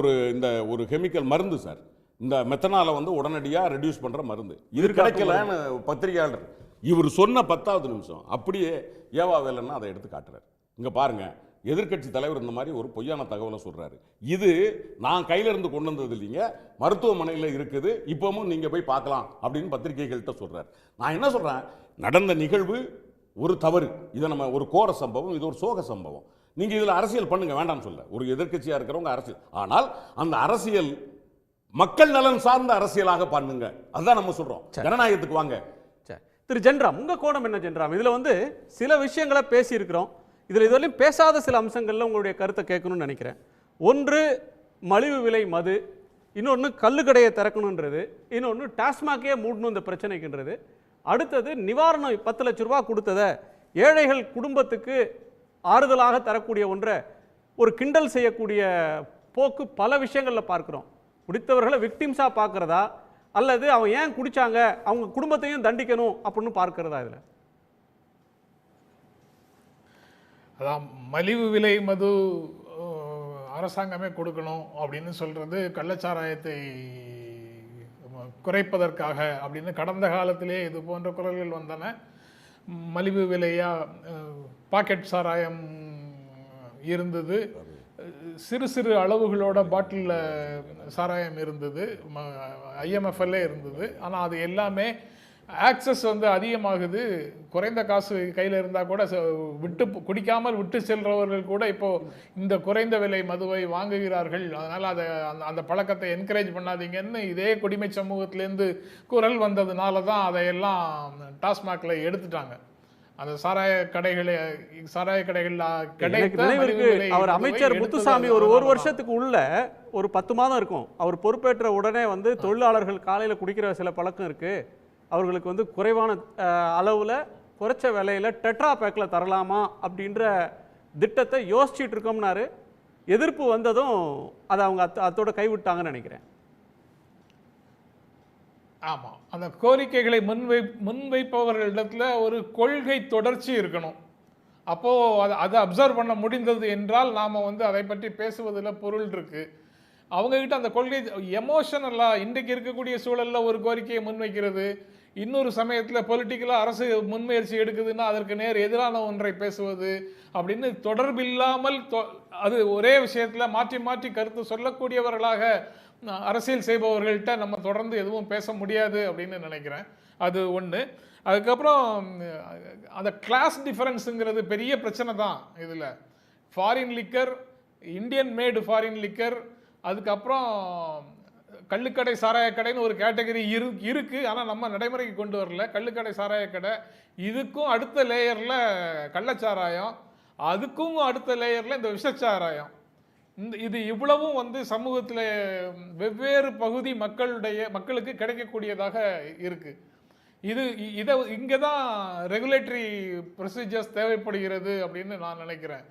ஒரு கெமிக்கல் மருந்து சார், இந்த மெத்தனாலை வந்து உடனடியாக ரெடியூஸ் பண்ற மருந்து, இது கிடைக்கலன்னு பத்திரிகையாளர் இவர் சொன்ன 10வது நிமிஷம் அப்படியே ஏவா வேலைன்னா அதை எடுத்து காட்டுறாரு. இங்க பாருங்க, எதிர்க்கட்சி தலைவர் இந்த மாதிரி ஒரு பொய்யான தகவலை சொல்றாரு. இது நான் கையில இருந்து கொண்டு வந்தது இல்லைங்க, மருத்துவமனையில் இருக்குது, இப்பவும் நீங்க போய் பார்க்கலாம் அப்படின்னு பத்திரிகைகள்கிட்ட சொல்றாரு. நான் என்ன சொல்றேன், நடந்த நிகழ்வு ஒரு தவறு, இதை நம்ம ஒரு கோர சம்பவம், இது ஒரு சோக சம்பவம். நீங்க இதுல அரசியல் பண்ணுங்க, வேண்டாம்னு சொல்ல, ஒரு எதிர்க்கட்சியா இருக்கிறவங்க அரசியல், ஆனால் அந்த அரசியல் மக்கள் நலன் சார்ந்த அரசியலாக பண்ணுங்க, அதுதான் நம்ம சொல்றோம். ஜனநாயகத்துக்கு வாங்க. திரு ஜென்ராம், உங்க கோணம் என்ன ஜென்ராம்? இதுல வந்து சில விஷயங்களை பேசி இருக்கிறோம், இதுல இதுவரையும் பேசாத சில அம்சங்கள்ல உங்களுடைய கருத்தை கேட்கணும்னு நினைக்கிறேன். ஒன்று மலிவு விலை மது, இன்னொன்று கல்லுக்கடையை திறக்கணுன்றது, இன்னொன்று டாஸ்மாகே மூடணும் இந்த பிரச்சனைக்குன்றது, அடுத்தது நிவாரணம் 10 லட்ச ரூபா கொடுத்ததை ஏழைகள் குடும்பத்துக்கு ஆறுதலாக தரக்கூடிய ஒன்றை ஒரு கிண்டல் செய்யக்கூடிய போக்கு பல விஷயங்களில் பார்க்குறோம். குடித்தவர்களை விக்டிம்ஸாக பார்க்குறதா அல்லது அவன் ஏன் குடித்தாங்க அவங்க குடும்பத்தையும் தண்டிக்கணும் அப்படின்னு பார்க்கிறதா? இதில் அதான் மலிவு விலை மது அரசாங்கமே கொடுக்கணும் அப்படின்னு சொல்கிறது கள்ளச்சாராயத்தை குறைப்பதற்காக அப்படின்னு கடந்த காலத்திலே இது போன்ற குரல்கள் வந்தன. மலிவு விலையாக பாக்கெட் சாராயம் இருந்தது, சிறு சிறு அளவுகளோட பாட்டிலில் சாராயம் இருந்தது, IMFL இருந்தது. ஆனால் அது எல்லாமே ஆக்சஸ் வந்து அதிகமாகுது. குறைந்த காசு கையில் இருந்தால் கூட விட்டு குடிக்காமல் விட்டு செல்றவர்கள் கூட இப்போது இந்த குறைந்த விலை மதுவை வாங்குகிறார்கள். அதனால் அதை அந்த பழக்கத்தை என்கரேஜ் பண்ணாதீங்கன்னு இதே குடிமை சமூகத்திலேருந்து குரல் வந்ததுனால தான் அதையெல்லாம் டாஸ்மாகில் எடுத்துட்டாங்க. அந்த சாராய கடைகள் அவர் அமைச்சர் முத்துசாமி ஒரு வருஷத்துக்கு உள்ள ஒரு 10 மாதம் இருக்கும். அவர் பொறுப்பேற்ற உடனே வந்து தொழிலாளர்கள் காலையில் குடிக்கிற சில பழக்கம் இருக்கு, அவர்களுக்கு வந்து குறைவான அளவில் குறைச்ச விலையில டெட்ரா பேக்கில் தரலாமா அப்படின்ற திட்டத்தை யோசிச்சுட்டு இருக்கோம்னாரு. எதிர்ப்பு வந்ததும் அதை அவங்க அதோட கைவிட்டாங்கன்னு நினைக்கிறேன். ஆமாம், அந்த கோரிக்கைகளை முன்வைப்பவர்களிடத்துல ஒரு கொள்கை தொடர்ச்சி இருக்கணும். அப்போது அதை அப்சர்வ் பண்ண முடிந்தது என்றால் நாம் வந்து அதை பற்றி பேசுவதில் பொருள் இருக்குது. அவங்கக்கிட்ட அந்த கொள்கை எமோஷனலாக இன்றைக்கு இருக்கக்கூடிய சூழலில் ஒரு கோரிக்கையை முன்வைக்கிறது, இன்னொரு சமயத்தில் பொலிட்டிக்கலாக அரசு முன்முயற்சி எடுக்குதுன்னா அதற்கு நேர் எதிரான ஒன்றை பேசுவது அப்படின்னு தொடர்பில்லாமல் அது ஒரே விஷயத்தில் மாற்றி மாற்றி கருத்து சொல்லக்கூடியவர்களாக அரசியல் செய்பவர்கள்ட்ட நம்ம தொடர்ந்து எதுவும் பேச முடியாது அப்படின்னு நினைக்கிறேன். அது ஒன்று. அதுக்கப்புறம் அந்த கிளாஸ் டிஃபரன்ஸுங்கிறது பெரிய பிரச்சனை தான் இதில். ஃபாரின் லிக்கர், இந்தியன் மேடு ஃபாரின் லிக்கர், அதுக்கப்புறம் கள்ளுக்கடை சாராய கடைன்னு ஒரு கேட்டகரி இருக்குது. ஆனால் நம்ம நடைமுறைக்கு கொண்டு வரல. கள்ளுக்கடை சாராய கடை, இதுக்கும் அடுத்த லேயரில் கள்ளச்சாராயம், அதுக்கும் அடுத்த லேயரில் இந்த விஷச்சாராயம். இது இவ்வளவும் வந்து சமூகத்தில் வெவ்வேறு பகுதி மக்களுக்கு கிடைக்கக்கூடியதாக இருக்குது. இங்கே தான் ரெகுலேட்டரி ப்ரொசீஜர்ஸ் தேவைப்படுகிறது அப்படின்னு நான் நினைக்கிறேன்.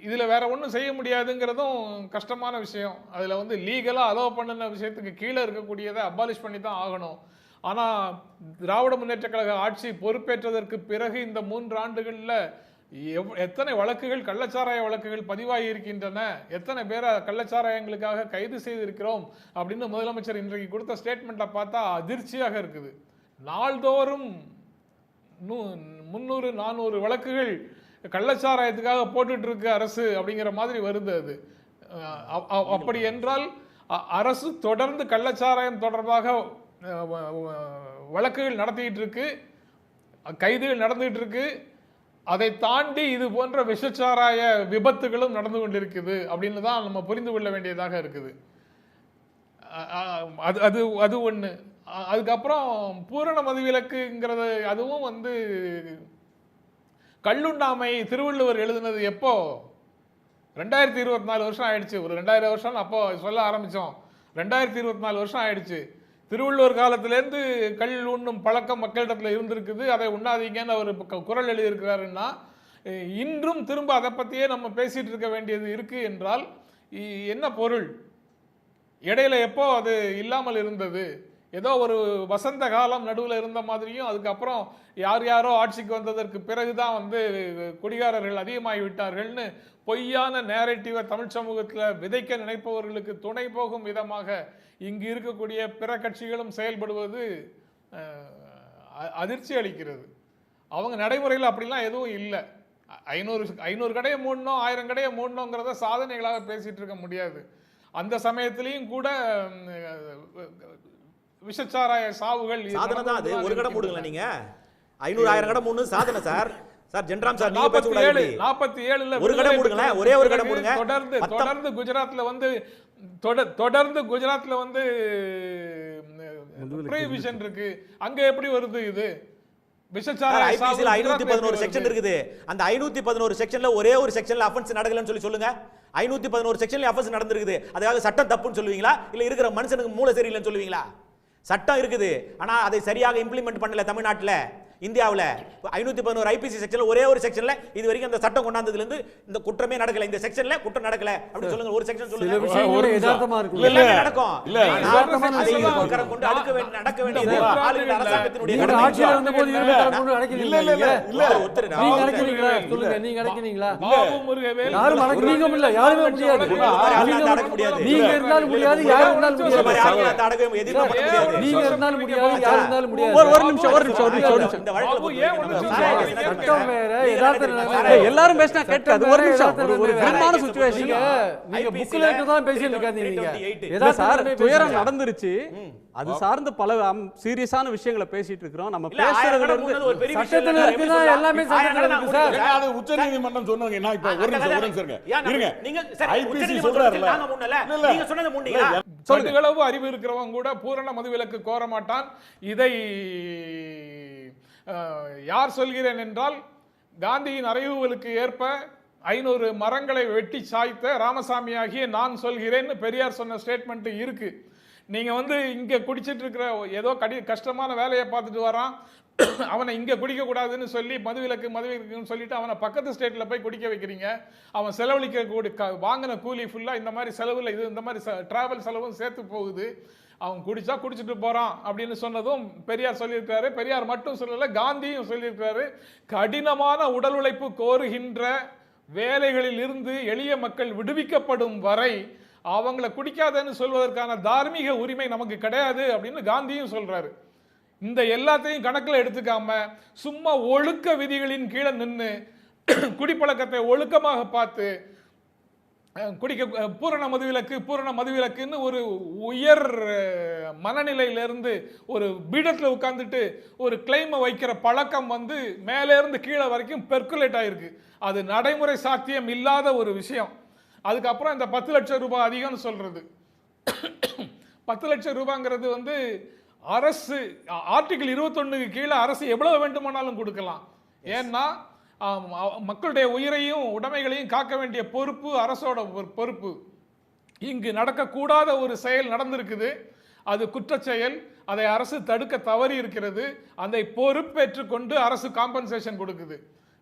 இதில் வேற ஒன்றும் செய்ய முடியாதுங்கிறதும் கஷ்டமான விஷயம். அதில் வந்து லீகலாக அலோவ் பண்ணின விஷயத்துக்கு கீழே இருக்கக்கூடியதை அபாலிஷ் பண்ணி தான் ஆகணும். ஆனால் திராவிட முன்னேற்ற கழக ஆட்சி பொறுப்பேற்றதற்கு பிறகு இந்த 3 ஆண்டுகளில் எத்தனை வழக்குகள், கள்ளச்சாராய வழக்குகள் பதிவாகி இருக்கின்றன, எத்தனை பேரை கள்ளச்சாராயங்களுக்காக கைது செய்திருக்கிறோம் அப்படின்னு முதலமைச்சர் இன்றைக்கு கொடுத்த ஸ்டேட்மெண்ட்டை பார்த்தா அதிர்ச்சியாக இருக்குது. நாள்தோறும் 300-400 வழக்குகள் கள்ளச்சாராயத்துக்காக போட்டுட்டு இருக்கு அரசு அப்படிங்கிற மாதிரி வருது. அது அப்படி என்றால் அரசு தொடர்ந்து கள்ளச்சாராயம் தொடர்பாக வழக்குகள் நடத்திட்டு இருக்கு, கைதுகள் நடந்துகிட்டு இருக்கு. அதை தாண்டி இது போன்ற விஷச்சாராய விபத்துகளும் நடந்து கொண்டிருக்குது அப்படின்னு தான் நம்ம புரிந்து கொள்ள வேண்டியதாக இருக்குது. அது ஒன்று. அதுக்கப்புறம் பூரண மதுவிலக்குங்கிறது அதுவும் வந்து கள்ளுண்ணாமை திருவள்ளுவர் எழுதுனது எப்போ? 2024 வருஷம் ஆயிடுச்சு. ஒரு 2000 வருஷம் அப்போ சொல்ல ஆரம்பித்தோம். 2024 வருஷம் ஆயிடுச்சு. திருவள்ளுவர் காலத்திலேருந்து கள் உண்ணும் பழக்கம் மக்களிடத்தில் இருந்திருக்குது. அதை உண்ணாதீங்கன்னு அவர் குரல் எழுதியிருக்கிறாருன்னா இன்றும் திரும்ப அதை பற்றியே நம்ம பேசிகிட்டு இருக்க வேண்டியது இருக்குது என்றால் என்ன பொருள்? இடையில எப்போ அது இல்லாமல் இருந்தது? ஏதோ ஒரு வசந்த காலம் நடுவில் இருந்த மாதிரியும், அதுக்கப்புறம் யாரோ ஆட்சிக்கு வந்ததற்கு பிறகுதான் வந்து குடிகாரர்கள் அதிகமாகி விட்டார்கள்னு பொய்யான நேரேட்டிவை தமிழ் சமூகத்தில் விதைக்க நினைப்பவர்களுக்கு துணை போகும் விதமாக இங்கு இருக்கக்கூடிய பிற கட்சிகளும் செயல்படுவது அதிர்ச்சி அளிக்கிறது. அவங்க நடைமுறையில் அப்படிலாம் எதுவும் இல்லை. 500 கடையை மூடணும், 1000 கடையை மூடணுங்கிறத சாதனைகளாக பேசிட்டு இருக்க முடியாது. அந்த சமயத்திலையும் கூட விஷச்சாராய சாவுகள் சாதனை தான். அது ஒரு கடை மூடுங்களா நீங்க? 500-1000 கடை மூணு சாதனை சார். சார் ஜென்ராம் சார் நீங்க பேச கூடாது. 47 ஒரு கடை மூடுங்களா? ஒரே ஒரு கடை மூடுங்க. தொடர்ந்து குஜராத்ல வந்து ப்ரொஹிபிஷன் இருக்கு. அங்க எப்படி வருது இது? விஷச்சாராய ஐபிசில 511 செக்ஷன் இருக்குது. அந்த 511 செக்ஷன்ல ஒரே ஒரு செக்ஷன்ல அஃபென்ஸ் நடக்கலன்னு சொல்லுங்க. 511 செக்ஷன்ல அஃபென்ஸ் நடந்திருக்குது. அதுக்காக சட்டம் தப்புன்னு சொல்லுவீங்களா? இல்ல இருக்கிற மனுஷனுக்கு மூளை சரியில்லைன்னு சொல்லுவீங்களா? சட்டம் இருக்குது, ஆனா அதை சரியாக இம்ப்ளிமெண்ட் பண்ணல தமிழ்நாட்டில். இந்தியாவில் 511 ஐபிசி செக்ஷன்ல ஒரே ஒரு செக்ஷன்ல இது வரைக்கும் அந்த சட்டம் கொண்டாந்ததுல இருந்து இந்த குற்றமே நடக்கல. இந்த செக்ஷன்ல குற்றம் நடக்கல அப்படி சொல்லுங்க. ஒரு செக்ஷன் சொல்லுங்க. ஒரு யதார்த்தமா இருக்கு. இல்ல நடக்கும். இல்ல யதார்த்தமா கொண்டு நடக்க வேண்டியது ஆளுநர் அரசாங்கத்தினுடைய கடமை. ஆட்சியில இருந்தபோது கொண்டு நடக்கிறீங்க. இல்ல ஒத்துறீங்க. நீங்க நடக்கிறீங்களா? சொல்லுங்க, நீங்க நடக்கிறீங்களா? யாரும் நடக்கிறீங்க இல்ல, யாருமே முடியாது. நீங்க இருந்தாலும் முடியாது, யாரும் இருந்தாலும் முடியாது. நீங்க இருந்தாலும் முடியாது, யாரும் இருந்தாலும் முடியாது. ஒரு நிமிஷம் இந்த வழக்குல பாபு, ஏன் ஒண்ணு சட்டம் வேற, யதார்த்த நிலைமை ஏய், எல்லாரும் பேசினா கேட்காது. ஒரு நிமிஷம், ஒரு விதமான சுச்சுவேஷன். நீங்க புக்ல தான் பேசிட்டு இருக்காதீங்க நீங்க. இல்ல யதார்த்த சார், நிலைமை துயரம் பேசுங்க. நடந்துருச்சு. அது சார்ந்த பல சீரியஸான விஷயங்களை பேசிட்டு இருக்கிறோம். நம்ம இல்ல, 1000 பேசுறதுல கடை இருந்து முன்னது ஒரு பெரிய விஷயம் சட்டத்துல இல்ல, இருக்குன்னா எப்படி எல்லாமே சொல்லலாம்? 1000 கடை சட்டத்துல நான் இருக்கு சார். முன்னல. அது உச்சநீதிமன்றம் சொன்னாங்க. நான் இப்ப ஒரு நிமிஷம் சார் இருங்க. நீங்க சரி, ஐபிசி உச்சநீதிமன்றம் சொல்றாருல. நாங்க முன்னல. இல்ல. நீங்க சொன்னது முன்னீங்களா? சொல்லுங்களவு அறிவு இருக்கிறவங்க கூட பூரண மதுவிலக்கு கோர மாட்டான். இதை யார் சொல்கிறேன் என்றால், காந்தியின் அறிவுகளுக்கு ஏற்ப 500 மரங்களை வெட்டி சாய்த்த ராமசாமி ஆகிய நான் சொல்கிறேன். பெரியார் சொன்ன ஸ்டேட்மெண்ட் இருக்கு. நீங்க இங்க குடிச்சிட்டு இருக்கிற ஏதோ கஷ்டமான வேலையை பார்த்துட்டு வரான், அவனை இங்க குடிக்க கூடாதுன்னு சொல்லி மதுவிலக்குன்னு சொல்லிட்டு அவனை பக்கத்து ஸ்டேட்ல போய் குடிக்க வைக்கிறீங்க. அவன் செலவழிக்க வாங்கின கூலி ஃபுல்லா இந்த மாதிரி செலவுல இந்த மாதிரி டிராவல் செலவும் சேர்த்து போகுது. அவன் குடிச்சா குடிச்சிட்டு போறான் அப்படின்னு சொன்னதும் பெரியார் சொல்லியிருக்காரு. பெரியார் மட்டும் சொல்லல, காந்தியும் சொல்லியிருக்காரு. கடினமான உடல் உழைப்பு கோருகின்ற வேலைகளில் இருந்து எளிய மக்கள் விடுவிக்கப்படும் வரை அவங்களை குடிக்காதன்னு சொல்வதற்கான தார்மீக உரிமை நமக்கு கிடையாது அப்படின்னு காந்தியும் சொல்றாரு. இந்த எல்லாத்தையும் கணக்கில் எடுத்துக்காம சும்மா ஒழுக்க விதிகளின் கீழே நின்று குடிப்பழக்கத்தை ஒழுக்கமாக பார்த்து பூரண மதுவிலக்குன்னு ஒரு உயர் மனநிலையிலிருந்து ஒரு பீடத்தில் உட்கார்ந்துட்டு ஒரு கிளைமை வைக்கிற பழக்கம் மேலே இருந்து கீழே வரைக்கும் பெர்குலேட் ஆயிருக்கு. அது நடைமுறை சாத்தியம் இல்லாத ஒரு விஷயம். அதுக்கப்புறம் இந்த 10 லட்சம் ரூபாய் அதிகம்னு சொல்றது, 10 லட்சம் ரூபாங்கிறது அரசு ஆர்டிகிள் 21 கீழே அரசு எவ்வளவு வேண்டுமானாலும் கொடுக்கலாம். ஏன்னா மக்களுடைய உயிரையும் உடைமைகளையும் காக்க வேண்டிய பொறுப்பு அரசோட பொறுப்பு. இங்கு நடக்கக்கூடாத ஒரு செயல் நடந்திருக்குது, அது குற்றச்செயல். அதை அரசு தடுக்க தவறி இருக்கிறது. அதை பொறுப்பேற்றுக் கொண்டு அரசு காம்பன்சேஷன் கொடுக்குது.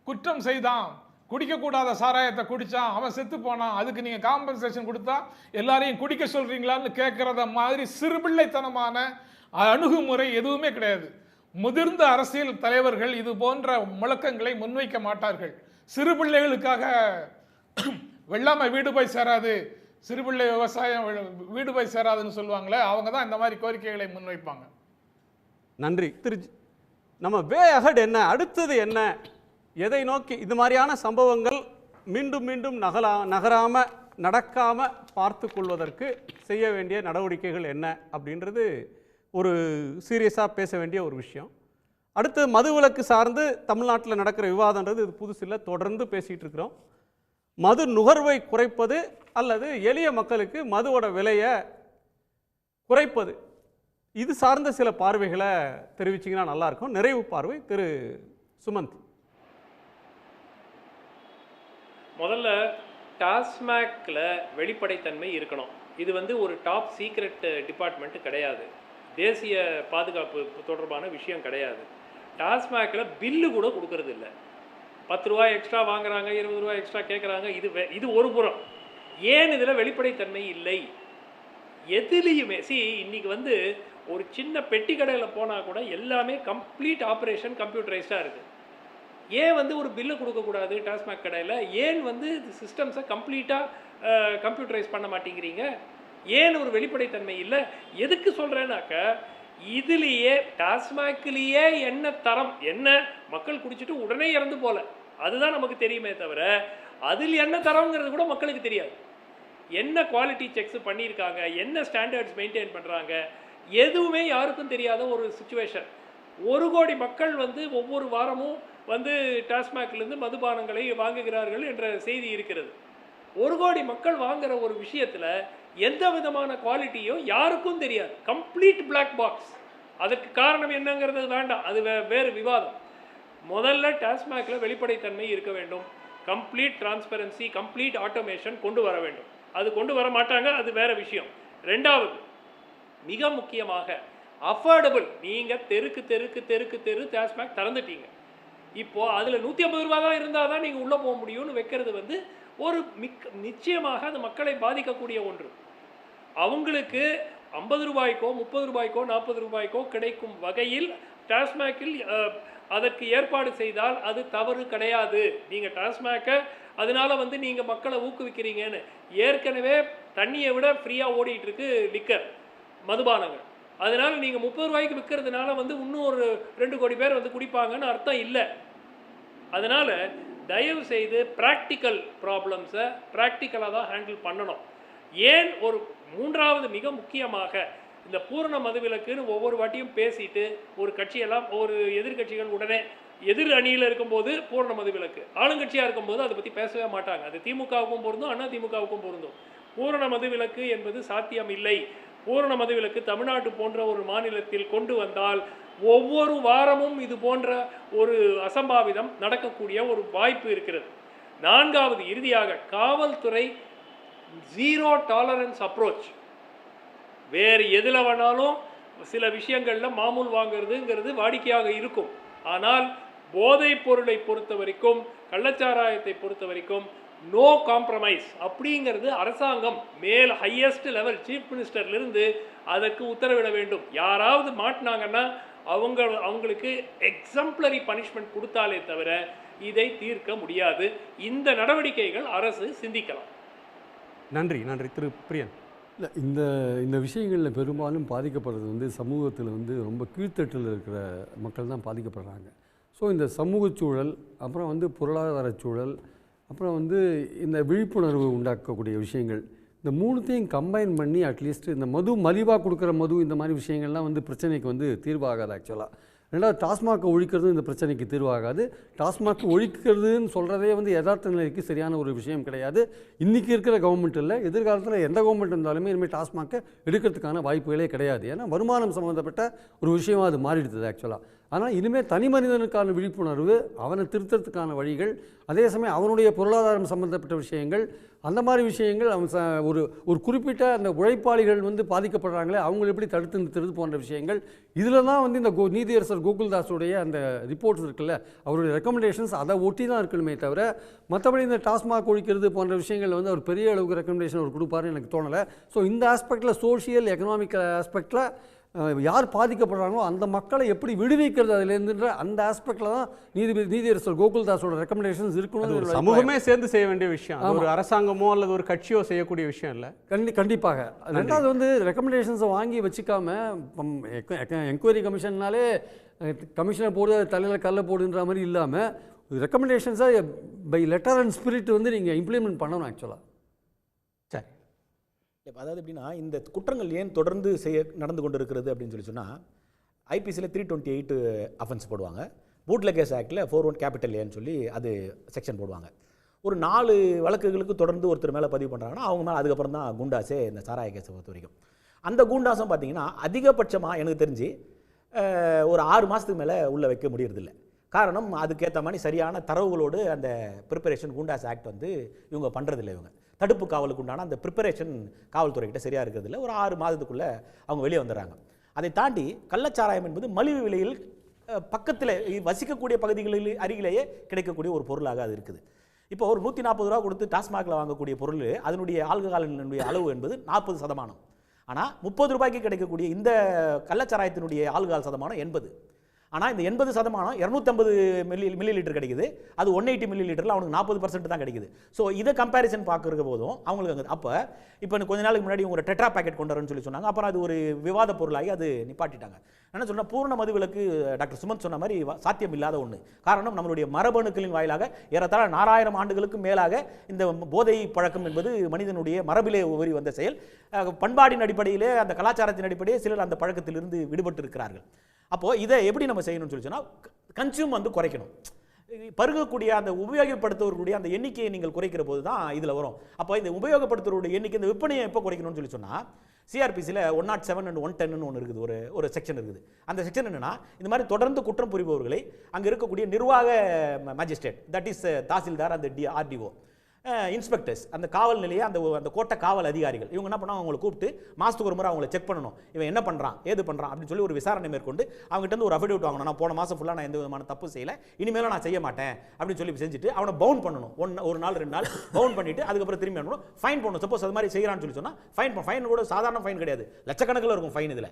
குற்றம் செய்தான், குடிக்கக்கூடாத சாராயத்தை குடிச்சான், அவன் செத்து போனான், அதுக்கு நீங்க காம்பன்சேஷன் கொடுத்தா எல்லாரையும் குடிக்க சொல்றீங்களான்னு கேட்கறத மாதிரி சிறுபிள்ளைத்தனமான அணுகுமுறை எதுவுமே கிடையாது. முதிர்ந்த அரசியல் தலைவர்கள் இது போன்ற முழக்கங்களை முன்வைக்க மாட்டார்கள். சிறு பிள்ளைகளுக்காக வெள்ளாமை வீடு போய் சேராது, சிறுபிள்ளை விவசாயம் வீடு போய் சேராதுன்னு சொல்லுவாங்களே, அவங்க தான் இந்த மாதிரி கோரிக்கைகளை முன்வைப்பாங்க. நன்றி. நம்ம வே அஹெட் என்ன, அடுத்தது என்ன, எதை நோக்கி இது மாதிரியான சம்பவங்கள் மீண்டும் மீண்டும் நகராம நடக்காம பார்த்து கொள்வதற்கு செய்ய வேண்டிய நடவடிக்கைகள் என்ன அப்படின்றது ஒரு சீரியஸாக பேச வேண்டிய ஒரு விஷயம். அடுத்து மதுவிலக்கு சார்ந்து தமிழ்நாட்டில் நடக்கிற விவாதன்றது இது புதுசில்லை, தொடர்ந்து பேசிகிட்டு இருக்கிறோம். மது நுகர்வை குறைப்பது அல்லது எளிய மக்களுக்கு மதுவோட விலையை குறைப்பது, இது சார்ந்த சில பார்வைகளை தெரிவிச்சிங்கன்னா நல்லாயிருக்கும். நிறைவு பார்வை திரு சுமந்த். முதல்ல டாஸ்மாக்ல வெளிப்படைத்தன்மை இருக்கணும். இது ஒரு டாப் சீக்ரெட் டிபார்ட்மெண்ட் கிடையாது, தேசிய பாதுகாப்பு தொடர்பான விஷயம் கிடையாது. டாஸ்மாக்ல பில்லு கூட கொடுக்கறது இல்லை. 10 ரூபாய் எக்ஸ்ட்ரா வாங்குறாங்க, 20 ரூபாய் எக்ஸ்ட்ரா கேட்குறாங்க. இது ஒரு புறம். ஏன் இதில் வெளிப்படைத்தன்மை இல்லை? எதுலேயுமே இன்னைக்கு ஒரு சின்ன பெட்டி கடையில் போனால் கூட எல்லாமே கம்ப்ளீட் ஆப்ரேஷன் கம்ப்யூட்டரைஸ்டாக இருக்குது. ஏன் ஒரு பில்லு கொடுக்கக்கூடாது டாஸ்மாக் கடையில்? ஏன் சிஸ்டம்ஸை கம்ப்ளீட்டாக கம்ப்யூட்டரைஸ் பண்ண மாட்டேங்கிறீங்க? ஏன் ஒரு வெளிப்படைத்தன்மை இல்லை? எதுக்கு சொல்கிறேன்னாக்க, இதுலேயே டாஸ்மாக்லேயே என்ன தரம், என்ன மக்கள் குடிச்சிட்டு உடனே இறந்து போல, அதுதான் நமக்கு தெரியுமே தவிர அதில் என்ன தரம்ங்கிறது கூட மக்களுக்கு தெரியாது. என்ன குவாலிட்டி செக்ஸ் பண்ணியிருக்காங்க, என்ன ஸ்டாண்டர்ட்ஸ் மெயின்டைன் பண்ணுறாங்க, எதுவுமே யாருக்கும் தெரியாத ஒரு சுச்சுவேஷன். 1 கோடி மக்கள் ஒவ்வொரு வாரமும் டாஸ்மாக்லேருந்து மதுபானங்களை வாங்குகிறார்கள் என்ற செய்தி இருக்கிறது. 1 கோடி மக்கள் வாங்குற ஒரு விஷயத்தில் எந்த விதமான குவாலிட்டியும் யாருக்கும் தெரியாது. Complete black box. அதற்கு காரணம் என்னங்கிறது வேண்டாம், அது வேறு விவாதம். முதல்ல டாஸ்மாக்ல வெளிப்படைத்தன்மை இருக்க வேண்டும். கம்ப்ளீட் டிரான்ஸ்பரன்சி, கம்ப்ளீட் ஆட்டோமேஷன் கொண்டு வர வேண்டும். அது கொண்டு வர மாட்டாங்க, அது வேற விஷயம். ரெண்டாவது, மிக முக்கியமாக அஃபோர்டபுள். நீங்கள் தெருக்கு தெருக்கு தெருக்கு தெரு டாஸ்மாக் திறந்துட்டீங்க. இப்போது அதில் 150 ரூபா தான் இருந்தால் தான் நீங்கள் உள்ளே போக முடியும்னு வைக்கிறது ஒரு நிச்சயமாக அது மக்களை பாதிக்கக்கூடிய ஒன்று. அவங்களுக்கு 50 ரூபாய்க்கோ 30 ரூபாய்க்கோ 40 ரூபாய்க்கோ கிடைக்கும் வகையில் டாஸ்மாகில் அதற்கு ஏற்பாடு செய்தால் அது தவறு கிடையாது. நீங்கள் டாஸ்மாகை அதனால நீங்கள் மக்களை ஊக்குவிக்கிறீங்கன்னு. ஏற்கனவே தண்ணியை விட ஃப்ரீயாக ஓடிட்டு இருக்கு லிக்கர், மதுபானங்கள். அதனால் நீங்கள் 30 ரூபாய்க்கு விற்கிறதுனால வந்து இன்னும் ஒரு 2 கோடி பேர் வந்து குடிப்பாங்கன்னு அர்த்தம் இல்லை. அதனால் தயவு செய்து ப்ராக்டிக்கல் ப்ராப்ளம்ஸை ப்ராக்டிக்கலாக தான் ஹேண்டில் பண்ணணும். ஏன் ஒரு மூன்றாவது மிக முக்கியமாக இந்த பூரண மதுவிலக்குன்னு ஒவ்வொரு வாட்டியும் பேசிட்டு ஒரு கட்சியெல்லாம் ஒரு எதிர்கட்சிகள் உடனே எதிர் அணியில் இருக்கும்போது பூரண மதுவிலக்கு, ஆளுங்கட்சியாக இருக்கும்போது அதை பற்றி பேசவே மாட்டாங்க. அது திமுகவுக்கும் பொருந்தும், அண்ணா திமுகவுக்கும் பொருந்தும். பூரண மதுவிலக்கு என்பது சாத்தியம் இல்லை. பூரண மதுவிலக்கு தமிழ்நாட்டு போன்ற ஒரு மாநிலத்தில் கொண்டு வந்தால் ஒவ்வொரு வாரமும் இது போன்ற ஒரு அசம்பாவிதம் நடக்கக்கூடிய ஒரு வாய்ப்பு இருக்கிறது. நான்காவது, இறுதியாக காவல்துறை ஜீரோ டாலரன்ஸ் அப்ரோச். வேறு எதில் வேணாலும் சில விஷயங்களில் மாமூல் வாங்கிறதுங்கிறது வாடிக்கையாக இருக்கும். ஆனால் போதைப் பொருளை பொறுத்த வரைக்கும், கள்ளச்சாராயத்தை பொறுத்த வரைக்கும் நோ காம்ப்ரமைஸ் அப்படிங்கிறது அரசாங்கம் மேல் ஹையஸ்ட் லெவல் சீஃப் மினிஸ்டர்லேருந்து அதற்கு உத்தரவிட வேண்டும். யாராவது மாட்டினாங்கன்னா அவங்களுக்கு எக்ஸம்ப்ளரி பனிஷ்மெண்ட் கொடுத்தாலே தவிர இதை தீர்க்க முடியாது. இந்த நடவடிக்கைகள் அரசு சிந்திக்கலாம். நன்றி. நன்றி திரு பிரியன். இல்லை, இந்த விஷயங்களில் பெரும்பாலும் பாதிக்கப்படுறது வந்து சமூகத்தில் வந்து ரொம்ப கீழ்த்தட்டில் இருக்கிற மக்கள் தான் பாதிக்கப்படுறாங்க. ஸோ இந்த சமூக சூழல், அப்புறம் வந்து பொருளாதார சூழல், அப்புறம் வந்து இந்த விழிப்புணர்வு உண்டாக்கக்கூடிய விஷயங்கள், இந்த மூணுத்தையும் கம்பைன் பண்ணி அட்லீஸ்ட் இந்த மலிவாக கொடுக்குற மது இந்த மாதிரி விஷயங்கள்லாம் வந்து பிரச்சனைக்கு வந்து தீர்வாகாது. ஆக்சுவலாக ரெண்டாவது, டாஸ்மாகை ஒழிக்கிறது இந்த பிரச்சனைக்கு தீர்வாகாது. டாஸ்மாக் ஒழிக்கிறதுன்னு சொல்கிறதே வந்து யதார்த்த நிலைக்கு சரியான ஒரு விஷயம் கிடையாது. இன்றைக்கி இருக்கிற கவர்மெண்ட் இல்லை, எதிர்காலத்தில் எந்த கவர்மெண்ட் இருந்தாலுமே இனிமேல் டாஸ்மாகை எடுக்கிறதுக்கான வாய்ப்புகளே கிடையாது. ஏன்னா வருமானம் சம்மந்தப்பட்ட ஒரு விஷயமாக அது மாறிடுது ஆக்சுவலாக. ஆனால் இனிமேல் தனி மனிதனுக்கான விழிப்புணர்வு, அவனை திருத்தறதுக்கான வழிகள், அதே சமயம் அவனுடைய பொருளாதாரம் சம்மந்தப்பட்ட விஷயங்கள், அந்த மாதிரி விஷயங்கள், அவன் ஒரு குறிப்பிட்ட அந்த உழைப்பாளிகள் வந்து பாதிக்கப்படுறாங்களே அவங்களை எப்படி தடுத்து நிறுத்துறது போன்ற விஷயங்கள், இதில் தான் வந்து இந்த நீதியரசர் கோகுல்தாஸுடைய அந்த ரிப்போர்ட்ஸ் இருக்குல்ல, அவருடைய ரெக்கமெண்டேஷன்ஸ் அதை ஒட்டி தான் இருக்கணுமே தவிர மற்றபடி இந்த டாஸ்மாக் ஒழிக்கிறது போன்ற விஷயங்கள் வந்து அவர் பெரிய அளவுக்கு ரெக்கமெண்டேஷன் அவர் கொடுப்பாருன்னு எனக்கு தோணலை. ஸோ இந்த ஆஸ்பெக்டில், சோஷியல் எக்கனாமிக் ஆஸ்பெக்டில் யார் பாதிக்கப்படுறாங்களோ அந்த மக்களை எப்படி விடுவிக்கிறது அதுலேருந்துன்ற அந்த ஆஸ்பெக்டில் தான் நீதியரசர் கோகுல்தாஸோட ரெக்கமெண்டேஷன்ஸ் இருக்கணும். சமூகமே சேர்ந்து செய்ய வேண்டிய விஷயம், ஒரு அரசாங்கமோ அல்லது ஒரு கட்சியோ செய்யக்கூடிய விஷயம் இல்லை. கண்டிப்பாக. ரெண்டாவது வந்து ரெக்கமெண்டேஷன்ஸை வாங்கி வச்சுக்காம என்கொயரி கமிஷன்னாலே கமிஷனை போடு தலையில் கல்லை போடுன்ற மாதிரி இல்லாமல் ரெக்கமெண்டேஷன்ஸை பை லெட்டர் அண்ட் ஸ்பிரிட் வந்து நீங்கள் இம்ப்ளிமெண்ட் பண்ணணும் ஆக்சுவலாக. சரி, அதாவது எப்படின்னா, இந்த குற்றங்கள் ஏன் தொடர்ந்து நடந்து கொண்டு இருக்கிறது அப்படின்னு சொன்னால், ஐபிசியில் 328 அஃபென்ஸ் போடுவாங்க, பூட்லெகேஸ் ஆக்டில் 41 கேபிட்டல் ஏன்னு சொல்லி அது செக்ஷன் போடுவாங்க. ஒரு 4 வழக்குகளுக்கு தொடர்ந்து ஒருத்தர் மேலே பதிவு பண்ணுறாங்கன்னா அவங்க மேலே அதுக்கப்புறம் தான் குண்டாஸே இந்த சாராய கேஸை பொறுத்த வரைக்கும். அந்த குண்டாஸும் பார்த்தீங்கன்னா அதிகபட்சமாக எனக்கு தெரிஞ்சு ஒரு 6 மாதத்துக்கு மேலே உள்ளே வைக்க முடியறதில்லை. காரணம், அதுக்கேற்ற மாதிரி சரியான தரவுகளோடு அந்த ப்ரிப்பரேஷன் குண்டாஸ் ஆக்ட் வந்து இவங்க பண்ணுறதில்லை. இவங்க தடுப்பு காவலுக்கு உண்டான அந்த ப்ரிப்பரேஷன் காவல்துறைகிட்ட சரியாக இருக்கிறதில்ல. ஒரு 6 மாதத்துக்குள்ளே அவங்க வெளியே வந்துடுறாங்க. அதை தாண்டி கள்ளச்சாராயம் என்பது மலிவு விலையில் பக்கத்தில் வசிக்கக்கூடிய பகுதிகளில் அருகிலேயே கிடைக்கக்கூடிய ஒரு பொருளாக அது இருக்குது. இப்போ ஒரு 140 ரூபா கொடுத்து டாஸ்மாகில் வாங்கக்கூடிய பொருள் அதனுடைய ஆல்கஹாலினுடைய அளவு என்பது 40%. ஆனால் 30 ரூபாய்க்கு கிடைக்கக்கூடிய இந்த கள்ளச்சாராயத்தினுடைய ஆல்கஹால் சதமானம் 80. ஆனால் இந்த 80% 250 மில்லி லிட்டர் கிடைக்குது. அது 180 மில்லி லிட்டரில் அவனுக்கு 40% தான் கிடைக்குது. ஸோ இதை கம்பேரிசன் பார்க்குற போதும் அவங்களுக்கு அங்கே அப்போ இப்போ கொஞ்ச நாளுக்கு முன்னாடி உங்களோட டெட்ரா பேக்கெட் கொண்டு வரேன்னு சொல்லி சொன்னாங்க. அப்புறம் அது ஒரு விவாத பொருளாகி அது நிப்பாட்டிட்டாங்க. என்ன சொன்னால், பூர்ண மதுவிலக்கு டாக்டர் சுமந்த் சொன்ன மாதிரி சாத்தியம் இல்லாத ஒன்று. காரணம், நம்மளுடைய மரபணுக்களின் வாயிலாக ஏறத்தாழ 4000 ஆண்டுகளுக்கு மேலாக இந்த போதை பழக்கம் என்பது மனிதனுடைய மரபிலே உவரி வந்த செயல். பண்பாடின் அடிப்படையிலே, அந்த கலாச்சாரத்தின் அடிப்படையே சிலர் அந்த பழக்கத்திலிருந்து விடுபட்டு இருக்கிறார்கள். அப்போது இதை எப்படி நம்ம செய்யணும்னு சொல்லி சொன்னால், கன்சியூம் வந்து குறைக்கணும். பருகக்கூடிய அந்த உபயோகப்படுத்துவர்களுடைய அந்த எண்ணிக்கையை நீங்கள் குறைக்கிற போது தான் இதில் வரும். அப்போ இந்த உபயோகப்படுத்துவருடைய எண்ணிக்கை, இந்த விற்பனையை எப்போ குறைக்கணும்னு சொல்லி சொன்னால், சிஆர்பிசியில் 107 and 110 ஒன்று இருக்குது, ஒரு செக்ஷன் இருக்குது. அந்த செக்ஷன் என்னென்னா, இந்த மாதிரி தொடர்ந்து குற்றம் புரிபவர்களை அங்கே இருக்கக்கூடிய நிர்வாக மேஜிஸ்ட்ரேட், தட் இஸ் தாசில்தார், அந்த ஆர்டிஓ, இன்ஸ்பெக்டர்ஸ், அந்த காவல் நிலைய அந்த கோட்டை காவல் அதிகாரிகள், இவங்க என்ன பண்ணால் அவங்களை கூப்பிட்டு மாதத்துக்கு ஒரு முறை அவங்களை செக் பண்ணணும். இவன் என்ன பண்ணுறான், ஏது பண்ணுறான் அப்படின்னு சொல்லி ஒரு விசாரணை மேற்கொண்டு அவங்ககிட்ட ஒரு அஃபிடேவிட் வாங்கணும். நான் போன மாதம் ஃபுல்லாக நான் எந்த விதமான தப்பு செய்யலை, இனிமேலும் நான் செய்ய மாட்டேன் அப்படின்னு சொல்லி செஞ்சுட்டு அவனை பவுன் பண்ணணும். ஒரு நாள் 2 நாள் பவுன் பண்ணிவிட்டு அதுக்கப்புறம் திரும்பி அனுப்பணும், ஃபைன் பண்ணணும். சப்போஸ் அது மாதிரி செய்கிறான்னு சொல்லி சொன்னால் ஃபைன் கூட சாதாரண ஃபைன் கிடையாது, லட்சக்கணக்கில் இருக்கும் ஃபைன். இதில்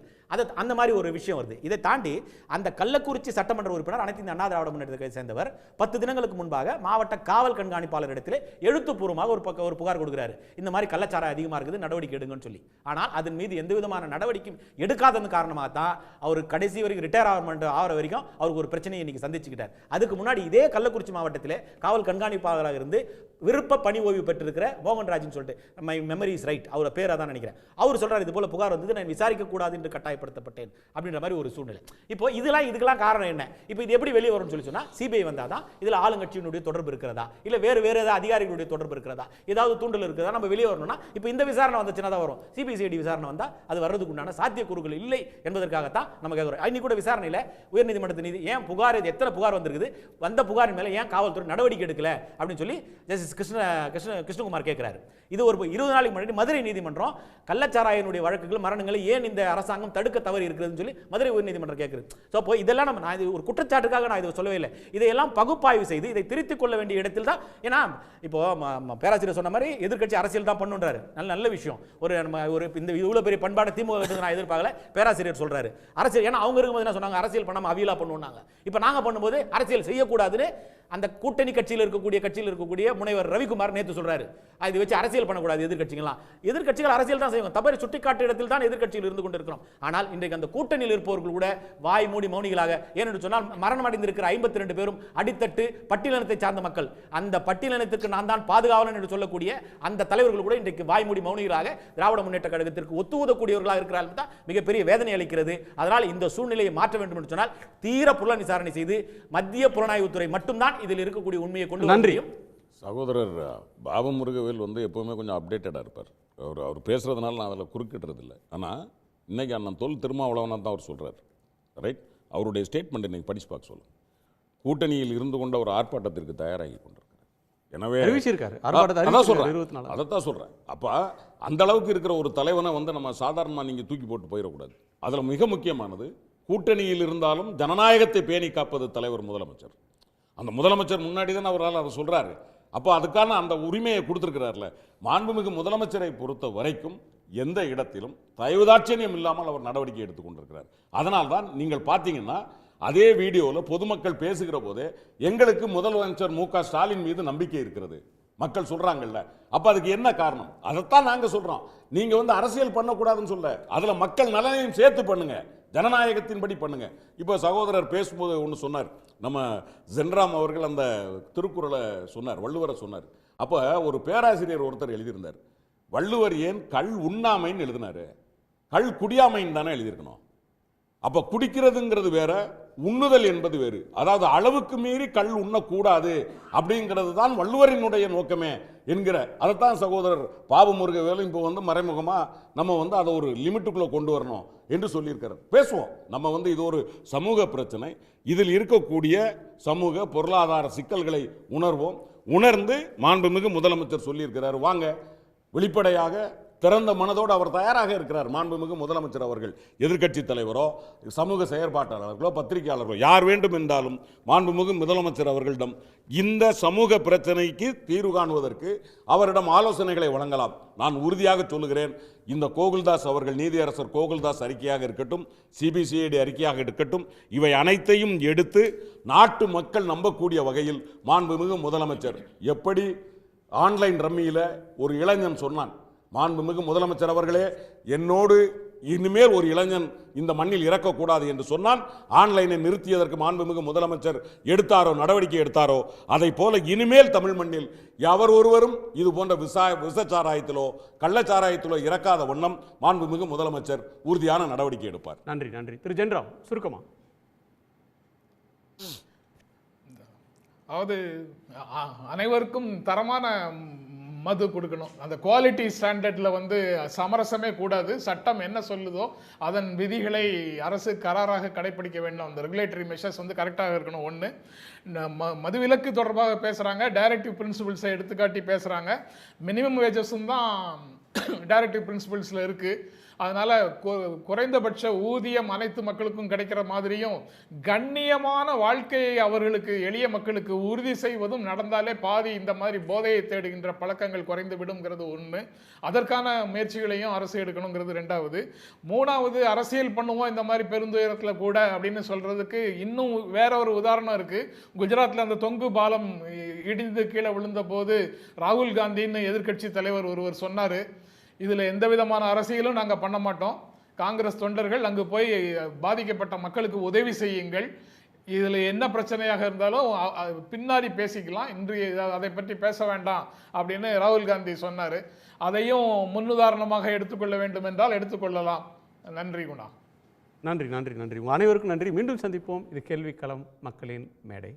அந்த மாதிரி ஒரு விஷயம் வருது. இதை தாண்டி அந்த கள்ளக்குறிச்சி சட்டமன்ற உறுப்பினர், அனைத்து இந்த அண்ணா திராவிட முன்னேற்றத்தை சேர்ந்தவர், 10 தினங்களுக்கு முன்பாக மாவட்ட காவல் கண்காணிப்பாளர் இடத்திலே எழுத்துப்பூர்வமாக ஒரு புகார் கொடுக்குறாரு, இந்த மாதிரி கள்ளச்சாராயம் அதிகமாக இருக்குது, நடவடிக்கை எடுங்கன்னு சொல்லி. ஆனால் அதன் மீது எந்த விதமான நடவடிக்கையும் எடுக்காதது காரணமாக தான் அவர் கடைசி வரைக்கும் ரிட்டையர் ஆகிற வரைக்கும் அவருக்கு ஒரு பிரச்சனையை இன்னைக்கு சந்திச்சுக்கிட்டார். அதுக்கு முன்னாடி இதே கள்ளக்குறிச்சி மாவட்டத்தில் காவல் கண்காணிப்பாளராக இருந்து விருப்ப பணி ஓய்வு பெற்றிருக்கிற மோகன்ராஜ்னு சொல்லிட்டு, மை மெமரி இஸ் ரைட், அவர் பேர் அதான் நினைக்கிறேன், அவர் சொல்றாரு இது போல புகார் வந்தது, நான் விசாரிக்க கூடாது என்று கட்டாயப்படுத்தப்பட்டேன் அப்படின்ற மாதிரி ஒரு சூழ்நிலை. இப்போ இதுக்கெல்லாம் காரணம் என்ன? இப்போ இது எப்படி வெளியே வரும்னு சொல்லி சொன்னா, சிபிஐ வந்தாதான் இதுல ஆளுங்கட்சியினுடைய தொடர்பு இருக்கிறதா, இல்ல வேறு ஏதாவது அதிகாரிகளுடைய தொடர்பு இருக்கிறதா, ஏதாவது தூண்டல் இருக்கிறதா, நம்ம வெளியே வரணும்னா இப்போ இந்த விசாரணை வந்துச்சுன்னா தான் வரும். சிபிசிஐடி விசாரணை வந்தா அது வர்றதுக்கு உண்டான சாத்தியக்கூறுகள் இல்லை என்பதற்காகத்தான் நம்ம கேட்கிறோம். இன்னைக்கு கூட விசாரணையில் உயர்நீதிமன்றத்து நீதி ஏன் புகார், எத்தனை புகார் வந்திருக்குது, வந்த புகாரின் மேல ஏன் காவல்துறை நடவடிக்கை எடுக்கல அப்படின்னு சொல்லி ஜஸ்டிஸ் கிருஷ்ணகுமார் கேட்கிறாரு. இது ஒரு 20 நாளைக்கு முன்னாடி மதுரை நீதிமன்றம் கள்ளச்சாராயனுடைய வழக்குகள் மரணங்களை ஏன் இந்த அரசாங்கம் தடுக்க தவறி இருக்கிறதுன்னு சொல்லி மதுரை உயர்நீதிமன்றம் கேட்குது. ஸோ இப்போ இதெல்லாம் நான் இது ஒரு குற்றச்சாட்டுக்காக நான் இதை சொல்லவே இல்லை, இதையெல்லாம் பகுப்பாய்வு செய்து இதை திருத்திக் கொள்ள வேண்டிய இடத்தில் தான். ஏன்னா இப்போ பேராசிரியர் சொன்ன மாதிரி எதிர்க்கட்சி அரசியல் தான் பண்ணுன்றாரு, நல்ல விஷயம். ஒரு இந்த இவ்வளவு பெரிய பண்பாடு திமுக நான் எதிர்பார்க்கல, பேராசிரியர் சொல்றாரு அரசியல். ஏன்னா அவங்க இருக்கும்போது என்ன சொன்னாங்க, அரசியல் பண்ணாம அவியலா பண்ணுவாங்க. இப்போ நாங்க பண்ணும்போது அரசியல் செய்யக்கூடாதுன்னு அந்த கூட்டணி கட்சியில் இருக்கக்கூடிய முனைவர் ரவிக்குமார் நேற்று சொல்றாரு. இதை வச்சு அரசியல் பண்ணக்கூடாது எதிர்க்கட்சிகள் அரசியல் தான் செய்வாங்க, தவறு சுட்டிக்காட்டு இடத்தில் தான் எதிர்க்கட்சியில் இருந்து கொண்டிருக்கிறோம். ஆனால் இன்றைக்கு அந்த கூட்டணியில் இருப்பவர்கள் கூட வாய் மூடி மௌனிகளாக, ஏனென்று சொன்னால் மரணம் அடைந்திருக்கிற 52 பேரும் அடித்தட்டு பட்டியலினத்தை சார்ந்த மக்கள், அந்த பட்டியலினத்திற்கு நான் தான் பாதுகாவலன் என்று சொல்லக்கூடிய அந்த தலைவர்கள் கூட இன்றைக்கு வாய் மூடி மௌனிகளாக திராவிட முன்னேற்ற கழகத்திற்கு ஒத்துவதக்கூடியவர்களாக இருக்கிறார்கள் தான் மிகப்பெரிய வேதனை அளிக்கிறது. அதனால் இந்த சூழ்நிலையை மாற்ற வேண்டும் என்று சொன்னால் தீர புலன் விசாரணை செய்து மத்திய புலனாய்வுத்துறை மட்டும்தான் இதில் இருக்கக்கூடிய உண்மையை கொண்டு நன்றி. சகோதரர் பாபு முருகவேல் எப்பவுமே கொஞ்சம் அப்டேட்டடாக இருப்பார். அவர் பேசுறதுனால நான் அதில் குறுக்கிட்டுறது இல்லை. ஆனால் இன்னைக்கு அண்ணன் தொல் திருமாவளவனாக தான் அவர் சொல்கிறார், ரைட்? அவருடைய ஸ்டேட்மெண்ட் இன்னைக்கு படிச்சு பார்க்க சொல்லும். கூட்டணியில் இருந்து கொண்ட ஒரு ஆர்ப்பாட்டத்திற்கு தயாராகி கொண்டிருக்கிறார். எனவே அதைத்தான் சொல்கிறேன். அப்போ அந்த அளவுக்கு இருக்கிற ஒரு தலைவனை நம்ம சாதாரணமாக நீங்கள் தூக்கி போட்டு போயிடக்கூடாது. அதில் மிக முக்கியமானது, கூட்டணியில் இருந்தாலும் ஜனநாயகத்தை பேணி காப்பது தலைவர் முதலமைச்சர். அந்த முதலமைச்சர் முன்னாடி தான் அவரால் அதை சொல்கிறாரு. அப்போ அதுக்கான அந்த உரிமையை கொடுத்துருக்கிறார்ல. மாண்புமிகு முதலமைச்சரை பொறுத்த வரைக்கும் எந்த இடத்திலும் தயவுதாட்சியம் இல்லாமல் அவர் நடவடிக்கை எடுத்துக்கொண்டிருக்கிறார். அதனால் தான் நீங்கள் பார்த்தீங்கன்னா அதே வீடியோவில் பொதுமக்கள் பேசுகிற போதே எங்களுக்கு முதலமைச்சர் மு.க. ஸ்டாலின் மீது நம்பிக்கை இருக்கிறது மக்கள் சொல்றாங்கல்ல. அப்ப அதுக்கு என்ன காரணம்? அதைத்தான் நாங்க சொல்றோம். நீங்க அரசியல் பண்ணக்கூடாதுன்னு சொல்ல, அதுல மக்கள் நலனையும் சேர்த்து பண்ணுங்க, ஜனநாயகத்தின்படி பண்ணுங்க. இப்போ சகோதரர் பேசும்போது ஒன்று சொன்னார், நம்ம ஜென்ராம் அவர்கள் அந்த திருக்குறளை சொன்னார், வள்ளுவரை சொன்னார். அப்போ ஒரு பேராசிரியர் ஒருத்தர் எழுதியிருந்தார், வள்ளுவர் ஏன் கல் உண்ணாமைன்னு எழுதினாரு, கல் குடியாமைன்னு தானே எழுதியிருக்கணும். அப்போ குடிக்கிறதுங்கிறது வேற, உண்ணுதல் என்பது வேறு. அதாவது அளவுக்கு மீறி கல் உண்ணக்கூடாது அப்படிங்கிறது தான் வள்ளுவரினுடைய நோக்கமே என்கிற அதைத்தான் சகோதரர் பாபு முருகவேலும் இப்போ மறைமுகமா நம்ம அதை ஒரு லிமிட்டுக்குள்ள கொண்டு வரணும் என்று சொல்லியிருக்கிறார். பேசுவோம். நம்ம இது ஒரு சமூக பிரச்சனை, இதில் இருக்கக்கூடிய சமூக பொருளாதார சிக்கல்களை உணர்வோம். உணர்ந்து மாண்புமிகு முதலமைச்சர் சொல்லியிருக்கிறார், வாங்க வெளிப்படையாக திறந்த மனதோடு அவர் தயாராக இருக்கிறார். மாண்புமிகு முதலமைச்சர் அவர்கள் எதிர்க்கட்சி தலைவரோ சமூக செயற்பாட்டாளர்களோ பத்திரிகையாளர்களோ யார் வேண்டும் என்றாலும் மாண்புமிகு முதலமைச்சர் அவர்களிடம் இந்த சமூக பிரச்சனைக்கு தீர்வு காணுவதற்கு அவரிடம் ஆலோசனைகளை வழங்கலாம். நான் உறுதியாக சொல்லுகிறேன், இந்த கோகுல்தாஸ் அவர்கள், நீதியரசர் கோகுல்தாஸ் அறிக்கையாக இருக்கட்டும், சிபிசிஐடி அறிக்கையாக இருக்கட்டும், இவை அனைத்தையும் எடுத்து நாட்டு மக்கள் நம்பக்கூடிய வகையில் மாண்புமிகு முதலமைச்சர் எப்படி ஆன்லைன் ரம்மியில் ஒரு இளைஞன் சொன்னான், மாண்புமிகு முதலமைச்சர் அவர்களே என்னோடு இனிமேல் ஒரு இளைஞன் இந்த மண்ணில் இறக்கக்கூடாது என்று சொன்னான். ஆன்லைனை நிறுத்தியதற்கு மாண்புமிகு முதலமைச்சர் நடவடிக்கை எடுத்தாரோ, அதை போல இனிமேல் தமிழ் மண்ணில் எவர் ஒருவரும் இது போன்ற விசச்சாராயத்திலோ கள்ளச்சாராயத்திலோ இறக்காத வண்ணம் மாண்புமிகு முதலமைச்சர் உறுதியான நடவடிக்கை எடுப்பார். நன்றி. நன்றி. திரு ஜென்ராம், சுருக்கமா. அதாவது அனைவருக்கும் தரமான மது கொடுக்கணும். அந்த குவாலிட்டி ஸ்டாண்டர்டில் சமரசமே கூடாது. சட்டம் என்ன சொல்லுதோ அதன் விதிகளை அரசு கராராக கடைப்பிடிக்க வேண்டும். அந்த ரெகுலேட்டரி மெஷர்ஸ் கரெக்டாக இருக்கணும். ஒன்று, மதுவிலக்கு தொடர்பாக பேசுகிறாங்க, டைரக்டிவ் பிரின்சிபிள்ஸை எடுத்துக்காட்டி பேசுகிறாங்க. மினிமம் வேஜஸும் தான் டைரக்டிவ் பிரின்சிபல்ஸில் இருக்குது. அதனால் குறைந்தபட்ச ஊதியம் அனைத்து மக்களுக்கும் கிடைக்கிற மாதிரியும் கண்ணியமான வாழ்க்கையை அவர்களுக்கு, எளிய மக்களுக்கு உறுதி செய்வதும் நடந்தாலே பாதி இந்த மாதிரி போதையை தேடுகின்ற பழக்கங்கள் குறைந்து விடுங்கிறது ஒன்று. அதற்கான முயற்சிகளையும் அரசு எடுக்கணுங்கிறது ரெண்டாவது. மூணாவது, அரசியல் பண்ணுவோம் இந்த மாதிரி பெருந்துயரத்தில் கூட அப்படின்னு சொல்கிறதுக்கு இன்னும் வேற ஒரு உதாரணம் இருக்குது. குஜராத்தில் அந்த தொங்கு பாலம் இடிந்து கீழே விழுந்த போது ராகுல் காந்தின்னு எதிர்க்கட்சி தலைவர் ஒருவர் சொன்னார், இதில் எந்த விதமான அரசியலும் நாங்கள் பண்ண மாட்டோம், காங்கிரஸ் தொண்டர்கள் அங்கு போய் பாதிக்கப்பட்ட மக்களுக்கு உதவி செய்யுங்கள், இதில் என்ன பிரச்சனையாக இருந்தாலும் பின்னாடி பேசிக்கலாம், இன்று அதை பற்றி பேச வேண்டாம் அப்படின்னு ராகுல் காந்தி சொன்னார். அதையும் முன்னுதாரணமாக எடுத்துக்கொள்ள வேண்டும் என்றால் எடுத்துக்கொள்ளலாம். நன்றி குணா. நன்றி நன்றி நன்றி. உங்கள் அனைவருக்கும் நன்றி. மீண்டும் சந்திப்போம். இது கேள்விக்களம் மக்களின் மேடை.